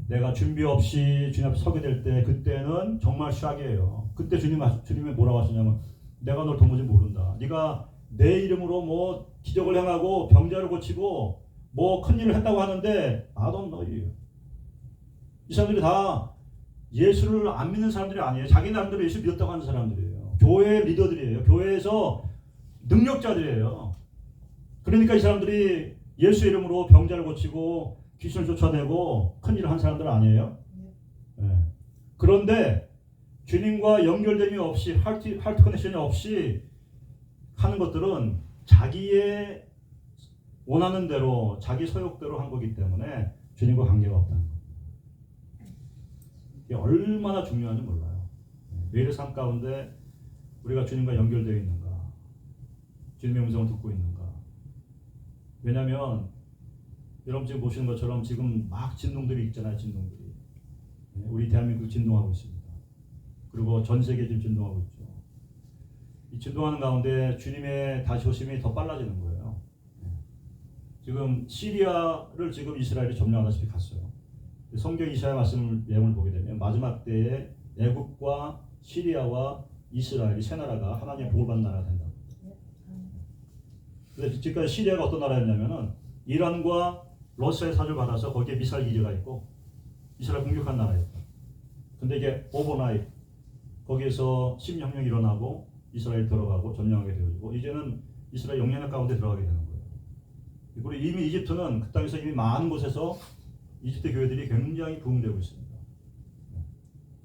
내가 준비 없이 주님 앞에 서게 될 때 그때는 정말 샥이에요. 그때 주님이 뭐라고 하시냐면 내가 널 도무지 모른다. 네가 내 이름으로 뭐 기적을 행하고 병자를 고치고 뭐 큰일을 했다고 하는데 I don't know you. 이 사람들이 다 예수를 안 믿는 사람들이 아니에요. 자기 나름대로 예수 믿었다고 하는 사람들이에요. 교회 리더들이에요. 교회에서 능력자들이에요. 그러니까 이 사람들이 예수 이름으로 병자를 고치고 귀신을 쫓아내고 큰일을 한 사람들 아니에요? 네. 그런데 주님과 연결됨이 없이 하트 커넥션이 없이 하는 것들은 자기의 원하는 대로 자기 소욕대로 한 거기 때문에 주님과 관계가 없다는 거예요. 이게 얼마나 중요한지 몰라요. 매일의 삶 가운데 우리가 주님과 연결되어 있는가, 주님의 음성을 듣고 있는가. 왜냐하면 여러분 지금 보시는 것처럼 지금 막 진동들이 있잖아요. 진동들이 우리 대한민국 진동하고 있습니다. 그리고 전 세계 지금 진동하고 있죠. 이 진동하는 가운데 주님의 다시 오심이 더 빨라지는 거예요. 지금 시리아를 지금 이스라엘이 점령하다시피 갔어요. 성경 이사야 말씀 내용을 보게 되면 마지막 때에 애국과 시리아와 이스라엘이 세 나라가 하나님의 복을 받는 나라가 된다. 그래서 지금까지 시리아가 어떤 나라였냐면은 이란과 러시아의 사주를 받아서 거기에 미사일 기지가 있고 이스라엘 공격한 나라였다. 근데 이게 오버나잇 거기에서 심리혁명이 일어나고 이스라엘 들어가고 점령하게 되어지고 이제는 이스라엘 영향력 가운데 들어가게 되는 거예요. 그리고 이미 이집트는 그 땅에서 이미 많은 곳에서 이집트 교회들이 굉장히 부흥되고 있습니다.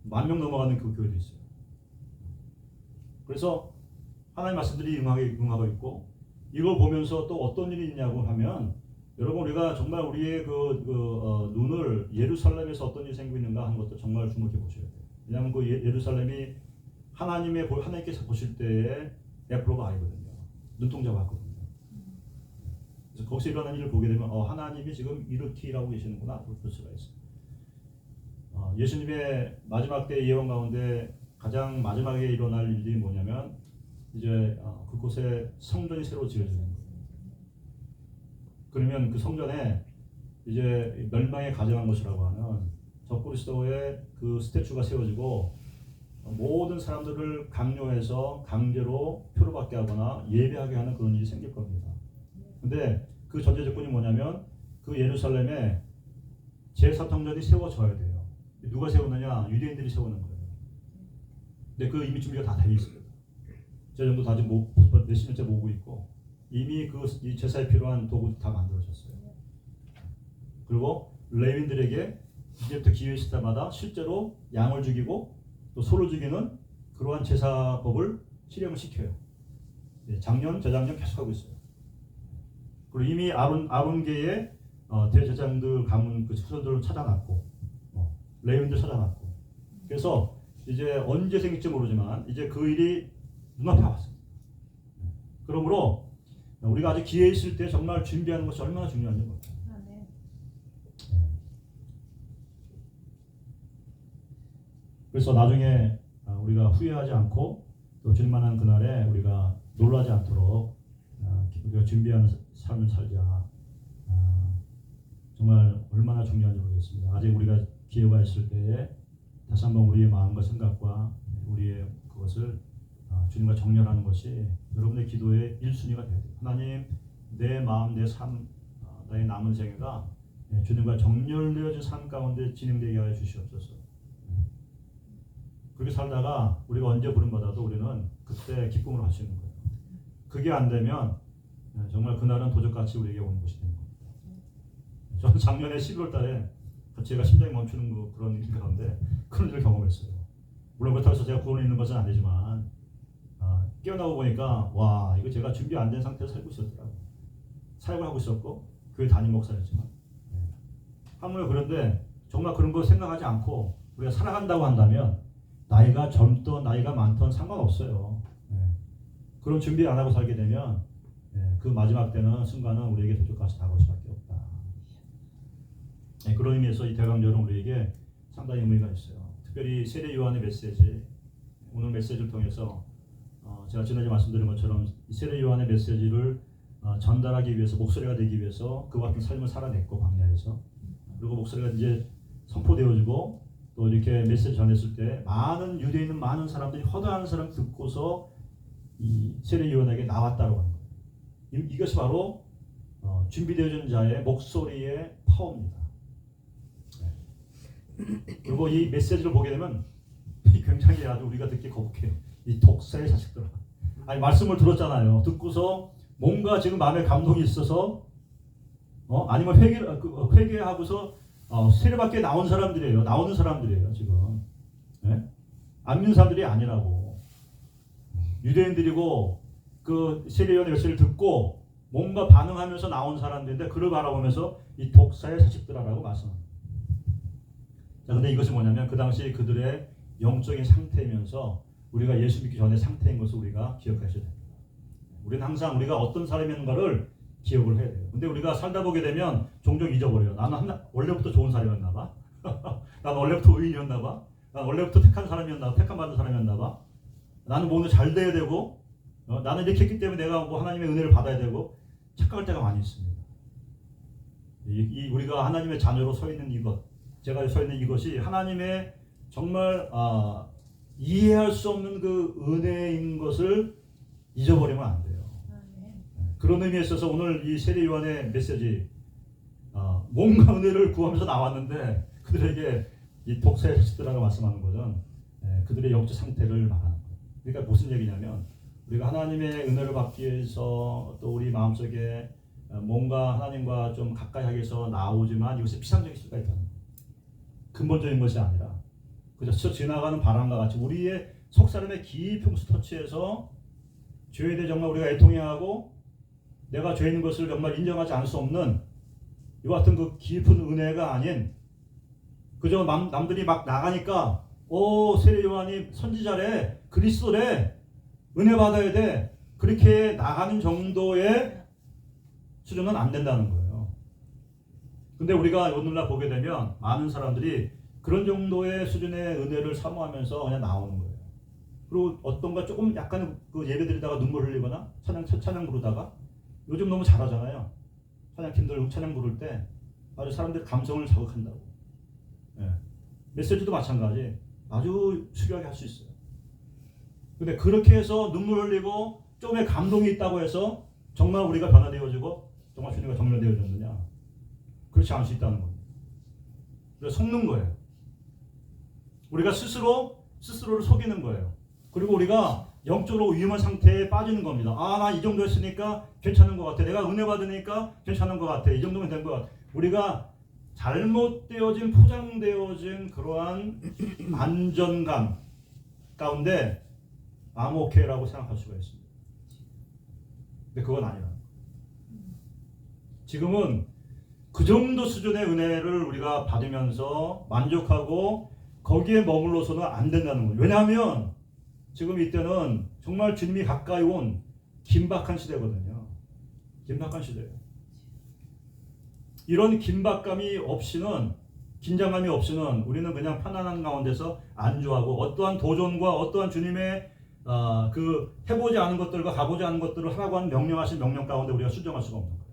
10,000명 넘어가는 그 교회도 있어요. 그래서 하나님의 말씀들이 응하고 있고 이걸 보면서 또 어떤 일이 있냐고 하면 여러분 우리가 정말 우리의 눈을 예루살렘에서 어떤 일이 생기고 있는가 하는 것도 정말 주목해 보셔야 돼요. 왜냐하면 그 예루살렘이 하나님께서 보실 때의 애플로가 아니거든요. 눈동자가 같거든요. 그래서 거기서 일어나는 일을 보게 되면 하나님이 지금 이렇게 일하고 계시는구나 볼 수가 있어요. 예수님의 마지막 때의 예언 가운데 가장 마지막에 일어날 일이 뭐냐면 이제 그곳에 성전이 새로 지어지는 거예요. 그러면 그 성전에 이제 멸망에 가증한 것이라고 하는 적그리스도의 그 스태츄가 세워지고 모든 사람들을 강요해서 강제로 표를 받게 하거나 예배하게 하는 그런 일이 생길 겁니다. 근데 그 전제 조건이 뭐냐면 그 예루살렘에 제4성전이 세워져야 돼요. 누가 세우느냐? 유대인들이 세우는 거예요. 근데 그 이미 준비가 다 되어 있습니다. 제정도 다 지금 몇십 년째 모으고 있고 이미 그 제사에 필요한 도구도 다 만들어졌어요. 그리고 레위인들에게 이제부터 기회 있을 때마다 실제로 양을 죽이고 또 소를 죽이는 그러한 제사법을 실행을 시켜요. 작년, 재작년 계속하고 있어요. 그리고 이미 아론계의 대제사장들 가문 그 후손들을 찾아놨고 레위인들 찾아놨고 그래서 이제 언제 생길지 모르지만 이제 그 일이 눈앞에 왔습니다. 그러므로 우리가 아직 기회 있을 때 정말 준비하는 것이 얼마나 중요한지 몰라요. 그래서 나중에 우리가 후회하지 않고 또 주님 만난 그날에 우리가 놀라지 않도록 우리가 준비하는 삶을 살자. 정말 얼마나 중요한지 모르겠습니다. 아직 우리가 기회가 있을 때에 다시 한번 우리의 마음과 생각과 우리의 그것을 주님과 정렬하는 것이 여러분의 기도의 1순위가 되어야 돼요. 하나님, 내 마음, 내 삶, 나의 남은 생애가 주님과 정렬되어진 삶 가운데 진행되게 하여 주시옵소서. 그렇게 살다가 우리가 언제 부름받아도 우리는 그때 기쁨으로 할 수 있는 거예요. 그게 안 되면 정말 그날은 도적같이 우리에게 오는 것이 되는 겁니다. 저는 작년에 12월 달에 제가 심장이 멈추는 그런 일 가운데 그런 일을 경험했어요. 물론 그렇다고 해서 제가 구원에 있는 것은 아니지만 깨어나고 보니까 와, 이거 제가 준비 안 된 상태에서 살고 있었더라고요. 사역을 하고 있었고 교회 담임 목사였지만 하물며 그런데 정말 그런 거 생각하지 않고 우리가 살아간다고 한다면 나이가 젊던 나이가 많던 상관없어요. 그런 준비 안 하고 살게 되면 그 마지막 때는 순간은 우리에게 도적같이 다가올 수밖에 없다. 그런 의미에서 이 대강절은 우리에게 상당히 의미가 있어요. 특별히 세례 요한의 메시지, 오늘 메시지를 통해서 제가 지난주에 말씀드린 것처럼 세례 요한의 메시지를 전달하기 위해서 목소리가 되기 위해서 그와 같은 삶을 살아냈고 광야에서 그리고 목소리가 이제 선포되어지고 또 이렇게 메시지 전했을 때 많은 유대에 있는 많은 사람들이 허다한 사람 듣고서 이 세례 요한에게 나왔다고 하는 거예요. 이것이 바로 준비되어진 자의 목소리의 파워입니다. 그리고 이 메시지를 보게 되면 굉장히 아주 우리가 듣기 거북해요. 이 독사의 자식들아. 아니 말씀을 들었잖아요. 듣고서 뭔가 지금 마음에 감동이 있어서 아니면 회개하고서 세례받게 나온 사람들이에요. 나오는 사람들이에요. 지금 안 믿는 사람들이 아니라고. 유대인들이고 그 세례요한의 메시지를 듣고 뭔가 반응하면서 나온 사람들인데 그를 바라보면서 이 독사의 자식들아라고 말씀합니다. 자, 근데 이것이 뭐냐면 그 당시 그들의 영적인 상태이면서 우리가 예수 믿기 전의 상태인 것을 우리가 기억하셔야 됩니다. 우리는 항상 우리가 어떤 사람이었는가를 기억을 해야 돼요. 근데 우리가 살다 보게 되면 종종 잊어버려요. 나는 원래부터 좋은 사람이었나 봐. 나는 원래부터 의인이었나 봐. 나는 원래부터 택한 사람이었나 봐. 택한 받은 사람이었나 봐. 나는 뭐 오늘 잘 돼야 되고 나는 이렇게 했기 때문에 내가 뭐 하나님의 은혜를 받아야 되고 착각할 때가 많이 있습니다. 우리가 하나님의 자녀로 서 있는 이것, 제가 서 있는 이것이 하나님의 정말 이해할 수 없는 그 은혜인 것을 잊어버리면 안 돼요. 그런 의미에 있어서 오늘 이 세례 요한의 메시지 뭔가 은혜를 구하면서 나왔는데 그들에게 이 독사의 자식들이라고 말씀하는 것은 그들의 영적 상태를 말하는 거예요. 그러니까 무슨 얘기냐면 우리가 하나님의 은혜를 받기 위해서 또 우리 마음속에 뭔가 하나님과 좀 가까이 하기 위해서 나오지만 이것이 피상적일 수가 있다는 거예요. 근본적인 것이 아니라 그저 스쳐 지나가는 바람과 같이 우리의 속사람의 깊은 곳을 터치해서 죄에 대해 정말 우리가 애통해하고 내가 죄인 것을 정말 인정하지 않을 수 없는 이와 같은 그 깊은 은혜가 아닌 그저 남들이 막 나가니까 세례 요한이 선지자래 그리스도래 은혜 받아야 돼 그렇게 나가는 정도의 수준은 안 된다는 거예요. 근데 우리가 오늘날 보게 되면 많은 사람들이 그런 정도의 수준의 은혜를 사모하면서 그냥 나오는 거예요. 그리고 어떤가 조금 약간 그 예배 드리다가 눈물 흘리거나 찬양 부르다가 요즘 너무 잘하잖아요. 찬양팀들 찬양 부를 때 아주 사람들 감성을 자극한다고. 메시지도 마찬가지. 아주 수려하게 할 수 있어요. 근데 그렇게 해서 눈물 흘리고 좀의 감동이 있다고 해서 정말 우리가 변화되어지고 정말 주님과 정렬되어졌느냐? 그렇지 않을 수 있다는 겁니다. 그래서 속는 거예요. 우리가 스스로를 속이는 거예요. 그리고 우리가 영적으로 위험한 상태에 빠지는 겁니다. 나 이 정도 했으니까 괜찮은 것 같아. 내가 은혜 받으니까 괜찮은 것 같아. 이 정도면 된 것 같아. 우리가 잘못되어진 포장되어진 그러한 안전감 가운데 I'm okay라고 생각할 수가 있습니다. 근데 그건 아니라 지금은 그 정도 수준의 은혜를 우리가 받으면서 만족하고 거기에 머물러서는 안 된다는 거예요. 왜냐하면 지금 이때는 정말 주님이 가까이 온 긴박한 시대거든요. 긴박한 시대예요. 이런 긴박감이 없이는, 긴장감이 없이는 우리는 그냥 편안한 가운데서 안주하고 어떠한 도전과 어떠한 주님의 그 해보지 않은 것들과 가보지 않은 것들을 하라고 하는 명령하신 명령 가운데 우리가 순종할 수가 없는 거예요.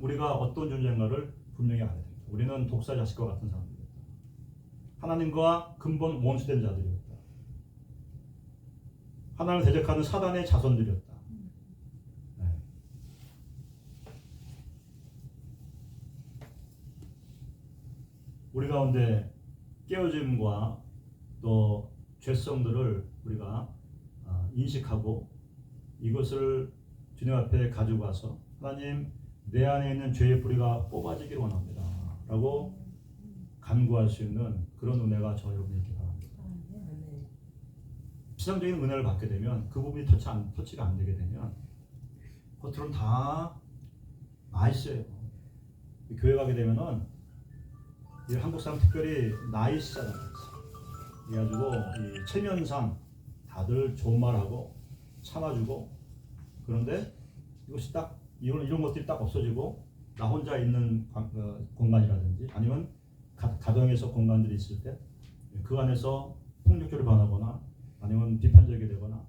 우리가 어떤 존재인가를 분명히 알아야 됩니다. 우리는 독사 자식과 같은 사람들이었다. 하나님과 근본 원수된 자들이었다. 하나님을 대적하는 사단의 자손들이었다. 네. 우리 가운데 깨어짐과 또 죄성들을 우리가 인식하고 이것을 주님 앞에 가지고 와서 하나님, 내 안에 있는 죄의 뿌리가 뽑아지기를 원합니다 라고 간구할 수 있는 그런 은혜가 저 여러분이 있기 바랍니다. 피상적인 은혜를 받게 되면 그 부분이 터치가 안 되게 되면 겉으로는 다 나이스예요. 교회 가게 되면은 이 한국 사람 특별히 나이스잖아요. 그래가지고 이 체면상 다들 좋은 말하고 참아주고, 그런데 이것이 딱 이런 것들이 딱 없어지고 나 혼자 있는 공간이라든지 아니면 가정에서 공간들이 있을 때 그 안에서 폭력적으로 변하거나 아니면 비판적이 되거나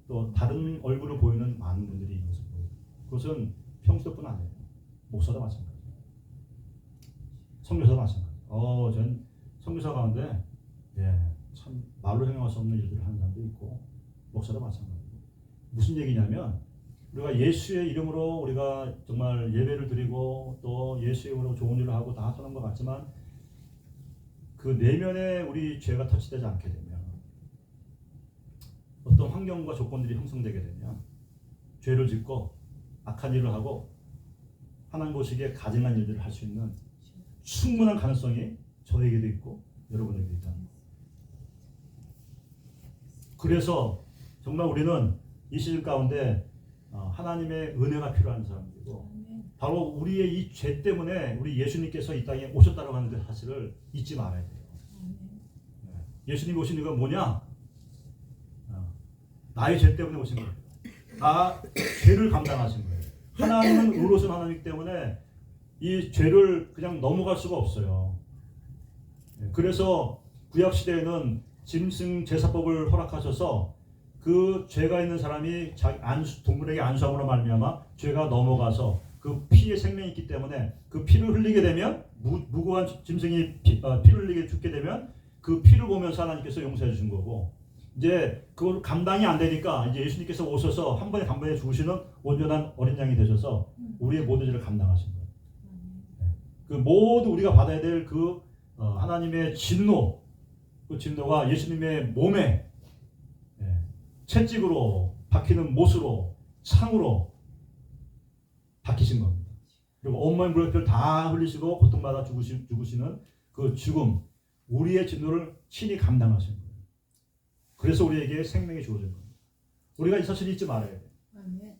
또 다른 얼굴을 보이는 많은 분들이 이것을 보여요. 그것은 평소뿐 아니에요. 목사도 마찬가지예요. 선교사도 마찬가지예요. 전 선교사 가운데 참 말로 행할 수 없는 일들을 하는 사람도 있고, 목사도 마찬가지고. 무슨 얘기냐면 우리가 예수의 이름으로 우리가 정말 예배를 드리고 또 예수의 이름으로 좋은 일을 하고 다 하는 것 같지만 그 내면에 우리 죄가 터치되지 않게 되면, 어떤 환경과 조건들이 형성되게 되면 죄를 짓고 악한 일을 하고 하나님 보시기에 가증한 일들을 할 수 있는 충분한 가능성이 저에게도 있고 여러분에게도 있다. 그래서 정말 우리는 이 시즌 가운데 하나님의 은혜가 필요한 사람들이고, 바로 우리의 이 죄 때문에 우리 예수님께서 이 땅에 오셨다고 하는 그 사실을 잊지 말아야 돼요. 예수님이 오신 이유가 뭐냐? 나의 죄 때문에 오신 거예요. 나 죄를 감당하신 거예요. 하나님은 의로우신 하나님이기 때문에 이 죄를 그냥 넘어갈 수가 없어요. 그래서 구약 시대에는 짐승 제사법을 허락하셔서 그 죄가 있는 사람이 동물에게 안수함으로 말미암아 죄가 넘어가서 그 피에 생명이 있기 때문에 그 피를 흘리게 되면 무고한 짐승이 피를 흘리게 죽게 되면 그 피를 보면서 하나님께서 용서해 주신 거고, 이제 그걸 감당이 안 되니까 이제 예수님께서 오셔서 한 번에 단번에 죽으시는 온전한 어린 양이 되셔서 우리의 모든 죄를 감당하신 거예요. 그 모두 우리가 받아야 될 그 하나님의 진노, 그 진노가 예수님의 몸에 채찍으로 박히는 못으로 창으로 박히신 겁니다. 그리고 온몸의 물을 다 흘리시고 고통받아 죽으시는 그 죽음, 우리의 진노를 친히 감당하신 거예요. 그래서 우리에게 생명이 주어진 겁니다. 우리가 이 사실을 잊지 말아야 돼요.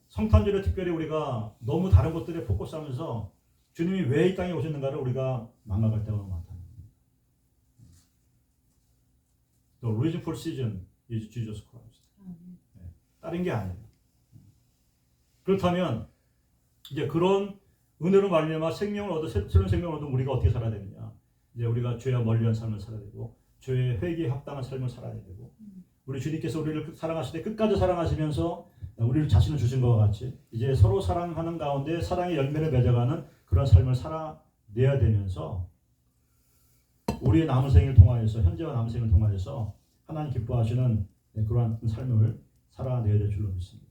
성탄절에 특별히 우리가 너무 다른 것들에 포커스하면서 주님이 왜 이 땅에 오셨는가를 우리가 망각할 때가 너무 많다. The reason for season is Jesus Christ. 다른 게 아니에요. 그렇다면 이제 그런 은혜로 말미암아 생명을 얻어 새로운 생명을 얻은 우리가 어떻게 살아야 되느냐? 이제 우리가 죄와 멀리한 삶을 살아야 되고 죄의 회개에 합당한 삶을 살아야 되고, 우리 주님께서 우리를 사랑하실 때 끝까지 사랑하시면서 우리를 자신을 주신 것과 같이 이제 서로 사랑하는 가운데 사랑의 열매를 맺어가는 그런 삶을 살아내야 되면서 우리의 남은 생을 통하여서, 현재와 남은 생을 통하여서 하나님 기뻐하시는 그러한 삶을 살아내야 될 줄로 믿습니다.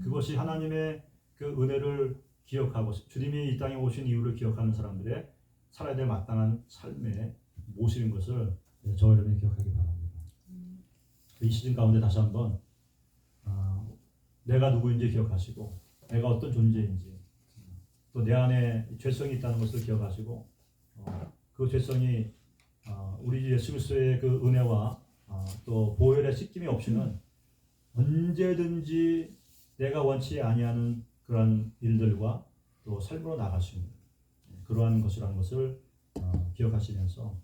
그것이 하나님의 그 은혜를 기억하고 주님이 이 땅에 오신 이유를 기억하는 사람들의 살아야 될 마땅한 삶의 모습인 것을 저와 여러분이 기억하기 바랍니다. 이 시즌 가운데 다시 한번 내가 누구인지 기억하시고 내가 어떤 존재인지 또 내 안에 죄성이 있다는 것을 기억하시고 그 죄성이 우리 예수 그리스도의 그 은혜와 또 보혈의 씻김이 없이는 언제든지 내가 원치 아니하는 그러한 일들과 또 삶으로 나갈 수 있는 그러한 것이라는 것을 기억하시면서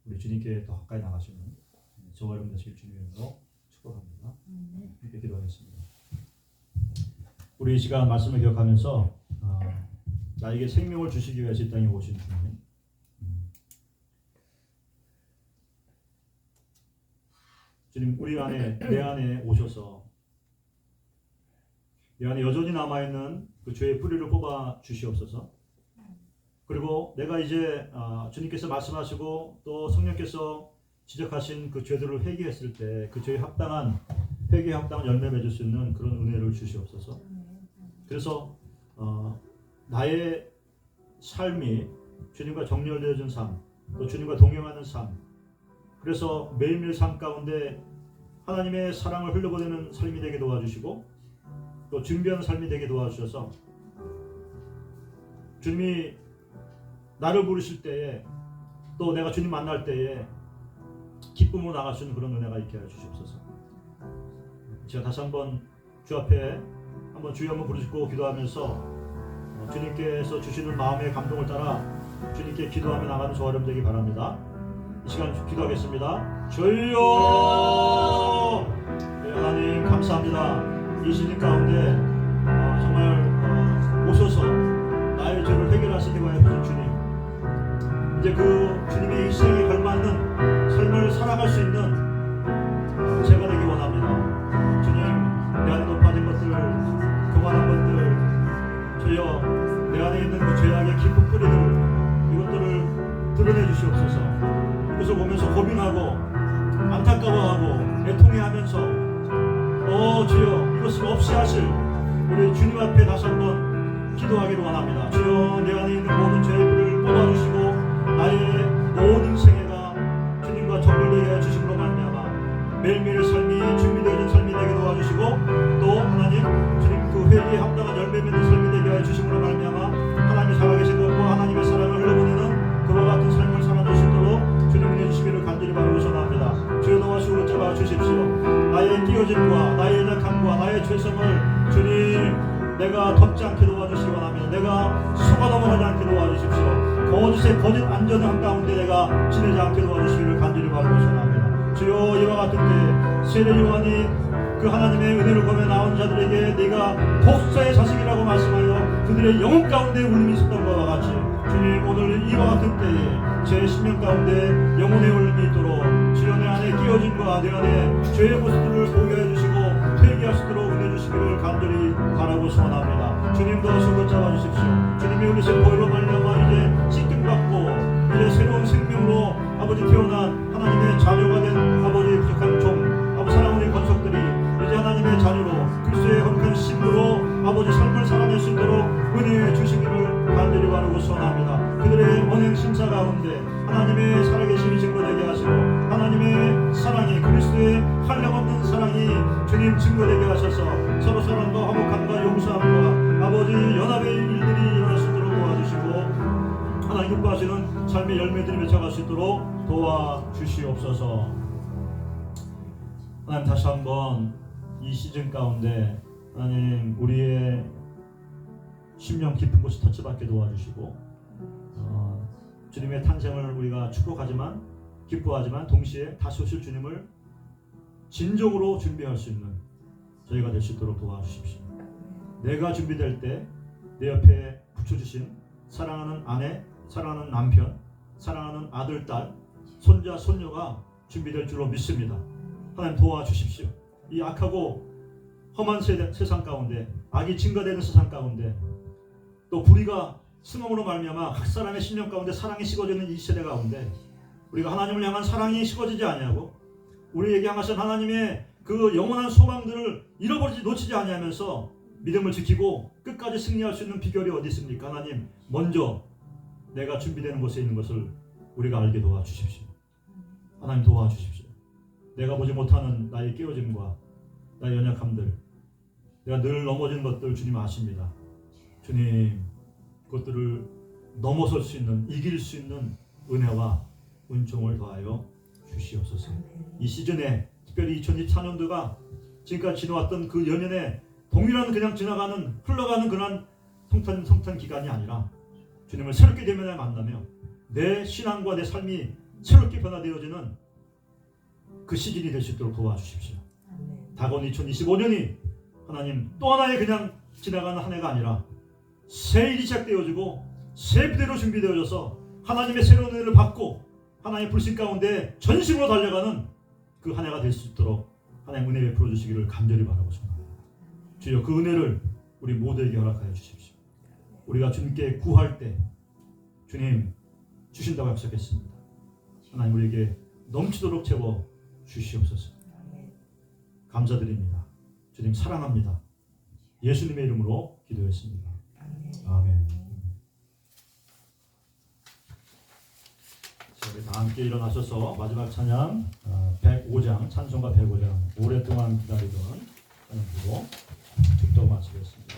우리 주님께 더 가까이 나가시는 저와 여러분 되시길 주님의 이름으로 축복합니다. 이렇게 기도하겠습니다. 우리 이 시간 말씀을 기억하면서 나에게 생명을 주시기 위해서 이 땅에 오신 주님, 주님 우리 안에 내 안에 오셔서 내 안에 여전히 남아있는 그 죄의 뿌리를 뽑아 주시옵소서. 그리고 내가 이제 주님께서 말씀하시고 또 성령께서 지적하신 그 죄들을 회개했을 때 그 죄에 합당한 회개에 합당한 열매 맺을 수 있는 그런 은혜를 주시옵소서. 그래서 나의 삶이 주님과 정렬되어진 삶, 또 주님과 동행하는 삶, 그래서 매일매일 삶 가운데 하나님의 사랑을 흘려보내는 삶이 되게 도와주시고 또 준비하는 삶이 되게 도와주셔서 주님이 나를 부르실 때에 또 내가 주님 만날 때에 기쁨으로 나갈 수 있는 그런 은혜가 있게 하여 주시옵소서. 제가 다시 한번 주 앞에 한번 주여 한번 부르시고 기도하면서 주님께서 주시는 마음의 감동을 따라 주님께 기도하며 나가는 저와 여러분 되기 바랍니다. 이 시간 기도하겠습니다. 주여, 네, 하나님 감사합니다. 이 시즌 가운데 정말 오셔서 나의 죄를 해결하시기 위하여 주신 주님, 이제 그 주님의 일생에 걸맞는 삶을 살아갈 수 있는 제가 되기 원합니다. 주님, 내 안에 높아진 것들, 교만한 것들, 주여 내 안에 있는 그 죄악의 깊은 뿌리들, 이것들을 드러내 주시옵소서. 이것을 보면서 고민하고 안타까워하고 애통해하면서 주여 이것을 없이 하실 우리 주님 앞에 다시 한번 기도하기를 원합니다. 주여 내 안에 있는 모든 죄의 뿌리를 뽑아주시고 나의 모든 인생애가 주님과 정결되게 하여 주심으로 말미암아 매일매일의 삶이 준비되어진 삶이 되게 도와주시고 또 하나님 주님 그 회개에 합당한 열매 맺는 삶이 되게 하여 주심으로 말미암아 하나님이 살아계신 것과 하나님의 사랑을 흘려보내는 그와 같은 삶을 살아낼 수 있도록 주님 은혜 주시기를 간절히 바라고 전합니다. 주여 도와주시고 붙잡아 주십시오. 나의 끼어짐과 나의 연약함과 나의 죄성을 주님 내가 덮지 않게 도와주시기 원합니다. 내가 속아 넘어가지 않게 도와주십시오. 거짓의 거짓 안전을 한가운데 내가 지내지 않게 도와주시기를 간절히 바라고 전합니다. 주여 이와 같은 때 세례 요한이 그 하나님의 은혜를 보며 나온 자들에게 네가 독사의 자식이라고 말씀하여 그들의 영혼 가운데 울림이 있었던 것과 같이 주님 오늘 이와 같은 때에 제 심령 가운데 영혼의 울림이 있도록 주여 내 안에 끼어짐과 내 안에 죄의 모습들을 보게 해주시고 회개할 수 있도록 은혜 주시기를 간절히 바라고 소원합니다. 주님도 손을 잡아주십시오. 주님이 우리 보혈로 말미암아 이제 씻김받고 이제 새로운 생명으로 아버지 태어난 하나님의 자녀가 된 아버지의 부족한 종 아버지 사랑하는 권속들이 이제 하나님의 자녀로 그리스도의 거룩한 신부로 아버지 삶을 살아낼 수 있도록 은혜 주시기를 간절히 바라고 소원합니다. 그들의 언행 심사 가운데 하나님의 살아계심이 증거되게 하시고 하나님의 사랑이 그리스도의 한량없는 사랑이 주님 증거되게 하셔서 서로 사랑과 화목함과 용서함과 아버지 연합의 일들이 일어날 수 있도록 도와주시고 하나님 기뻐하시는 삶의 열매들이 맺혀갈 수 있도록 도와주시옵소서. 하나님 다시 한번 이 시즌 가운데 하나님 우리의 심령 깊은 곳을 터치받게 도와주시고 주님의 탄생을 우리가 축복하지만 기뻐하지만 동시에 다시 오실 주님을 진정으로 준비할 수 있는 저희가 될 수 있도록 도와주십시오. 내가 준비될 때 내 옆에 붙여주신 사랑하는 아내, 사랑하는 남편, 사랑하는 아들, 딸, 손자, 손녀가 준비될 줄로 믿습니다. 하나님 도와주십시오. 이 악하고 험한 세상 가운데 악이 증가되는 세상 가운데 또 불의가 승험으로 말미암아 각 사람의 심령 가운데 사랑이 식어지는 이 세대 가운데 우리가 하나님을 향한 사랑이 식어지지 아니하고 우리에게 향하신 하나님의 그 영원한 소망들을 잃어버리지 놓치지 아니하면서 믿음을 지키고 끝까지 승리할 수 있는 비결이 어디 있습니까? 하나님 먼저 내가 준비되는 곳에 있는 것을 우리가 알게 도와주십시오. 하나님 도와주십시오. 내가 보지 못하는 나의 깨어짐과 나의 연약함들 내가 늘 넘어지는 것들 주님 아십니다. 주님 그것들을 넘어설 수 있는 이길 수 있는 은혜와 은총을 더하여 주시옵소서. 이 시즌에 특별히 2024년도가 지금까지 지나왔던 그 연년에 동일한 그냥 지나가는 흘러가는 그런 성탄 기간이 아니라 주님을 새롭게 대면하여 만나며 내 신앙과 내 삶이 새롭게 변화되어지는 그 시즌이 될 수 있도록 도와주십시오. 다가온 2025년이 하나님 또 하나의 그냥 지나가는 한 해가 아니라 새 일이 시작되어지고 새 부대로 준비되어져서 하나님의 새로운 은혜를 받고 하나님의 불신 가운데 전심으로 달려가는 그 한 해가 될 수 있도록 하나님 은혜 베풀어 주시기를 간절히 바라고 싶습니다. 주여 그 은혜를 우리 모두에게 허락하여 주십시오. 우리가 주님께 구할 때 주님 주신다고 약속했습니다. 하나님 우리에게 넘치도록 채워 주시옵소서. 감사드립니다. 주님 사랑합니다. 예수님의 이름으로 기도했습니다. 아멘. 자, 우리 다 함께 일어나셔서 마지막 찬양 105장 찬송가 105장 오랫동안 기다리던 찬양 부르고 축도 마치겠습니다.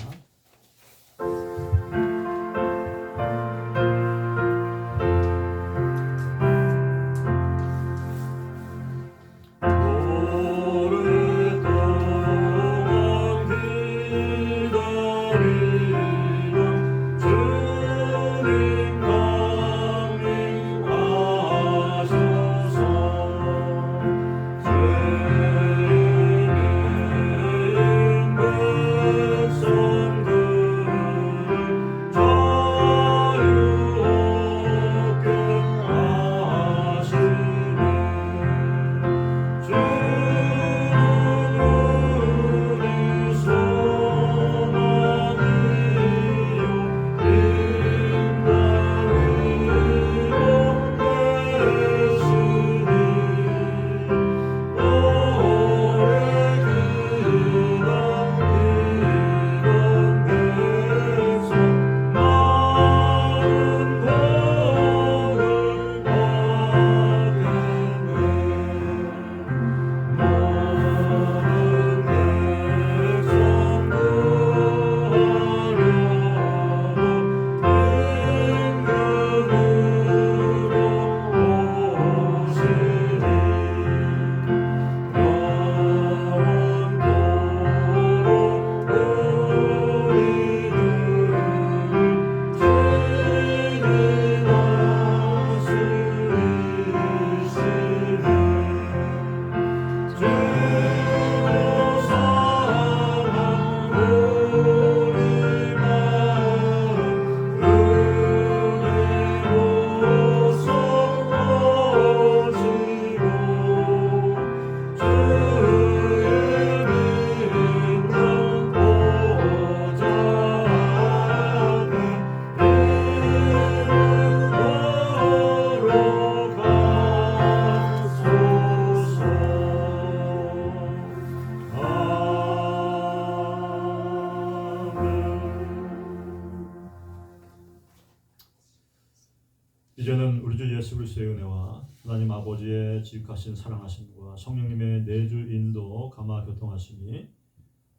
이제는 우리 주 예수 그리스도의 은혜와 하나님 아버지의 지극하신 사랑하심과 성령님의 내주 인도 감화 교통하심이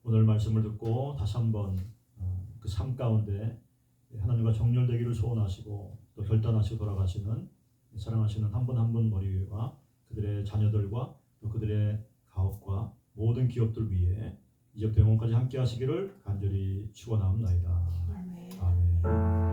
오늘 말씀을 듣고 다시 한번 그 삶 가운데 하나님과 정렬되기를 소원하시고 또 결단하시고 돌아가시는 사랑하시는 한 분 한 분 머리 위와 그들의 자녀들과 또 그들의 가업과 모든 기업들 위에 이제부터 영원까지 함께 하시기를 간절히 축원하옵나이다. 아멘.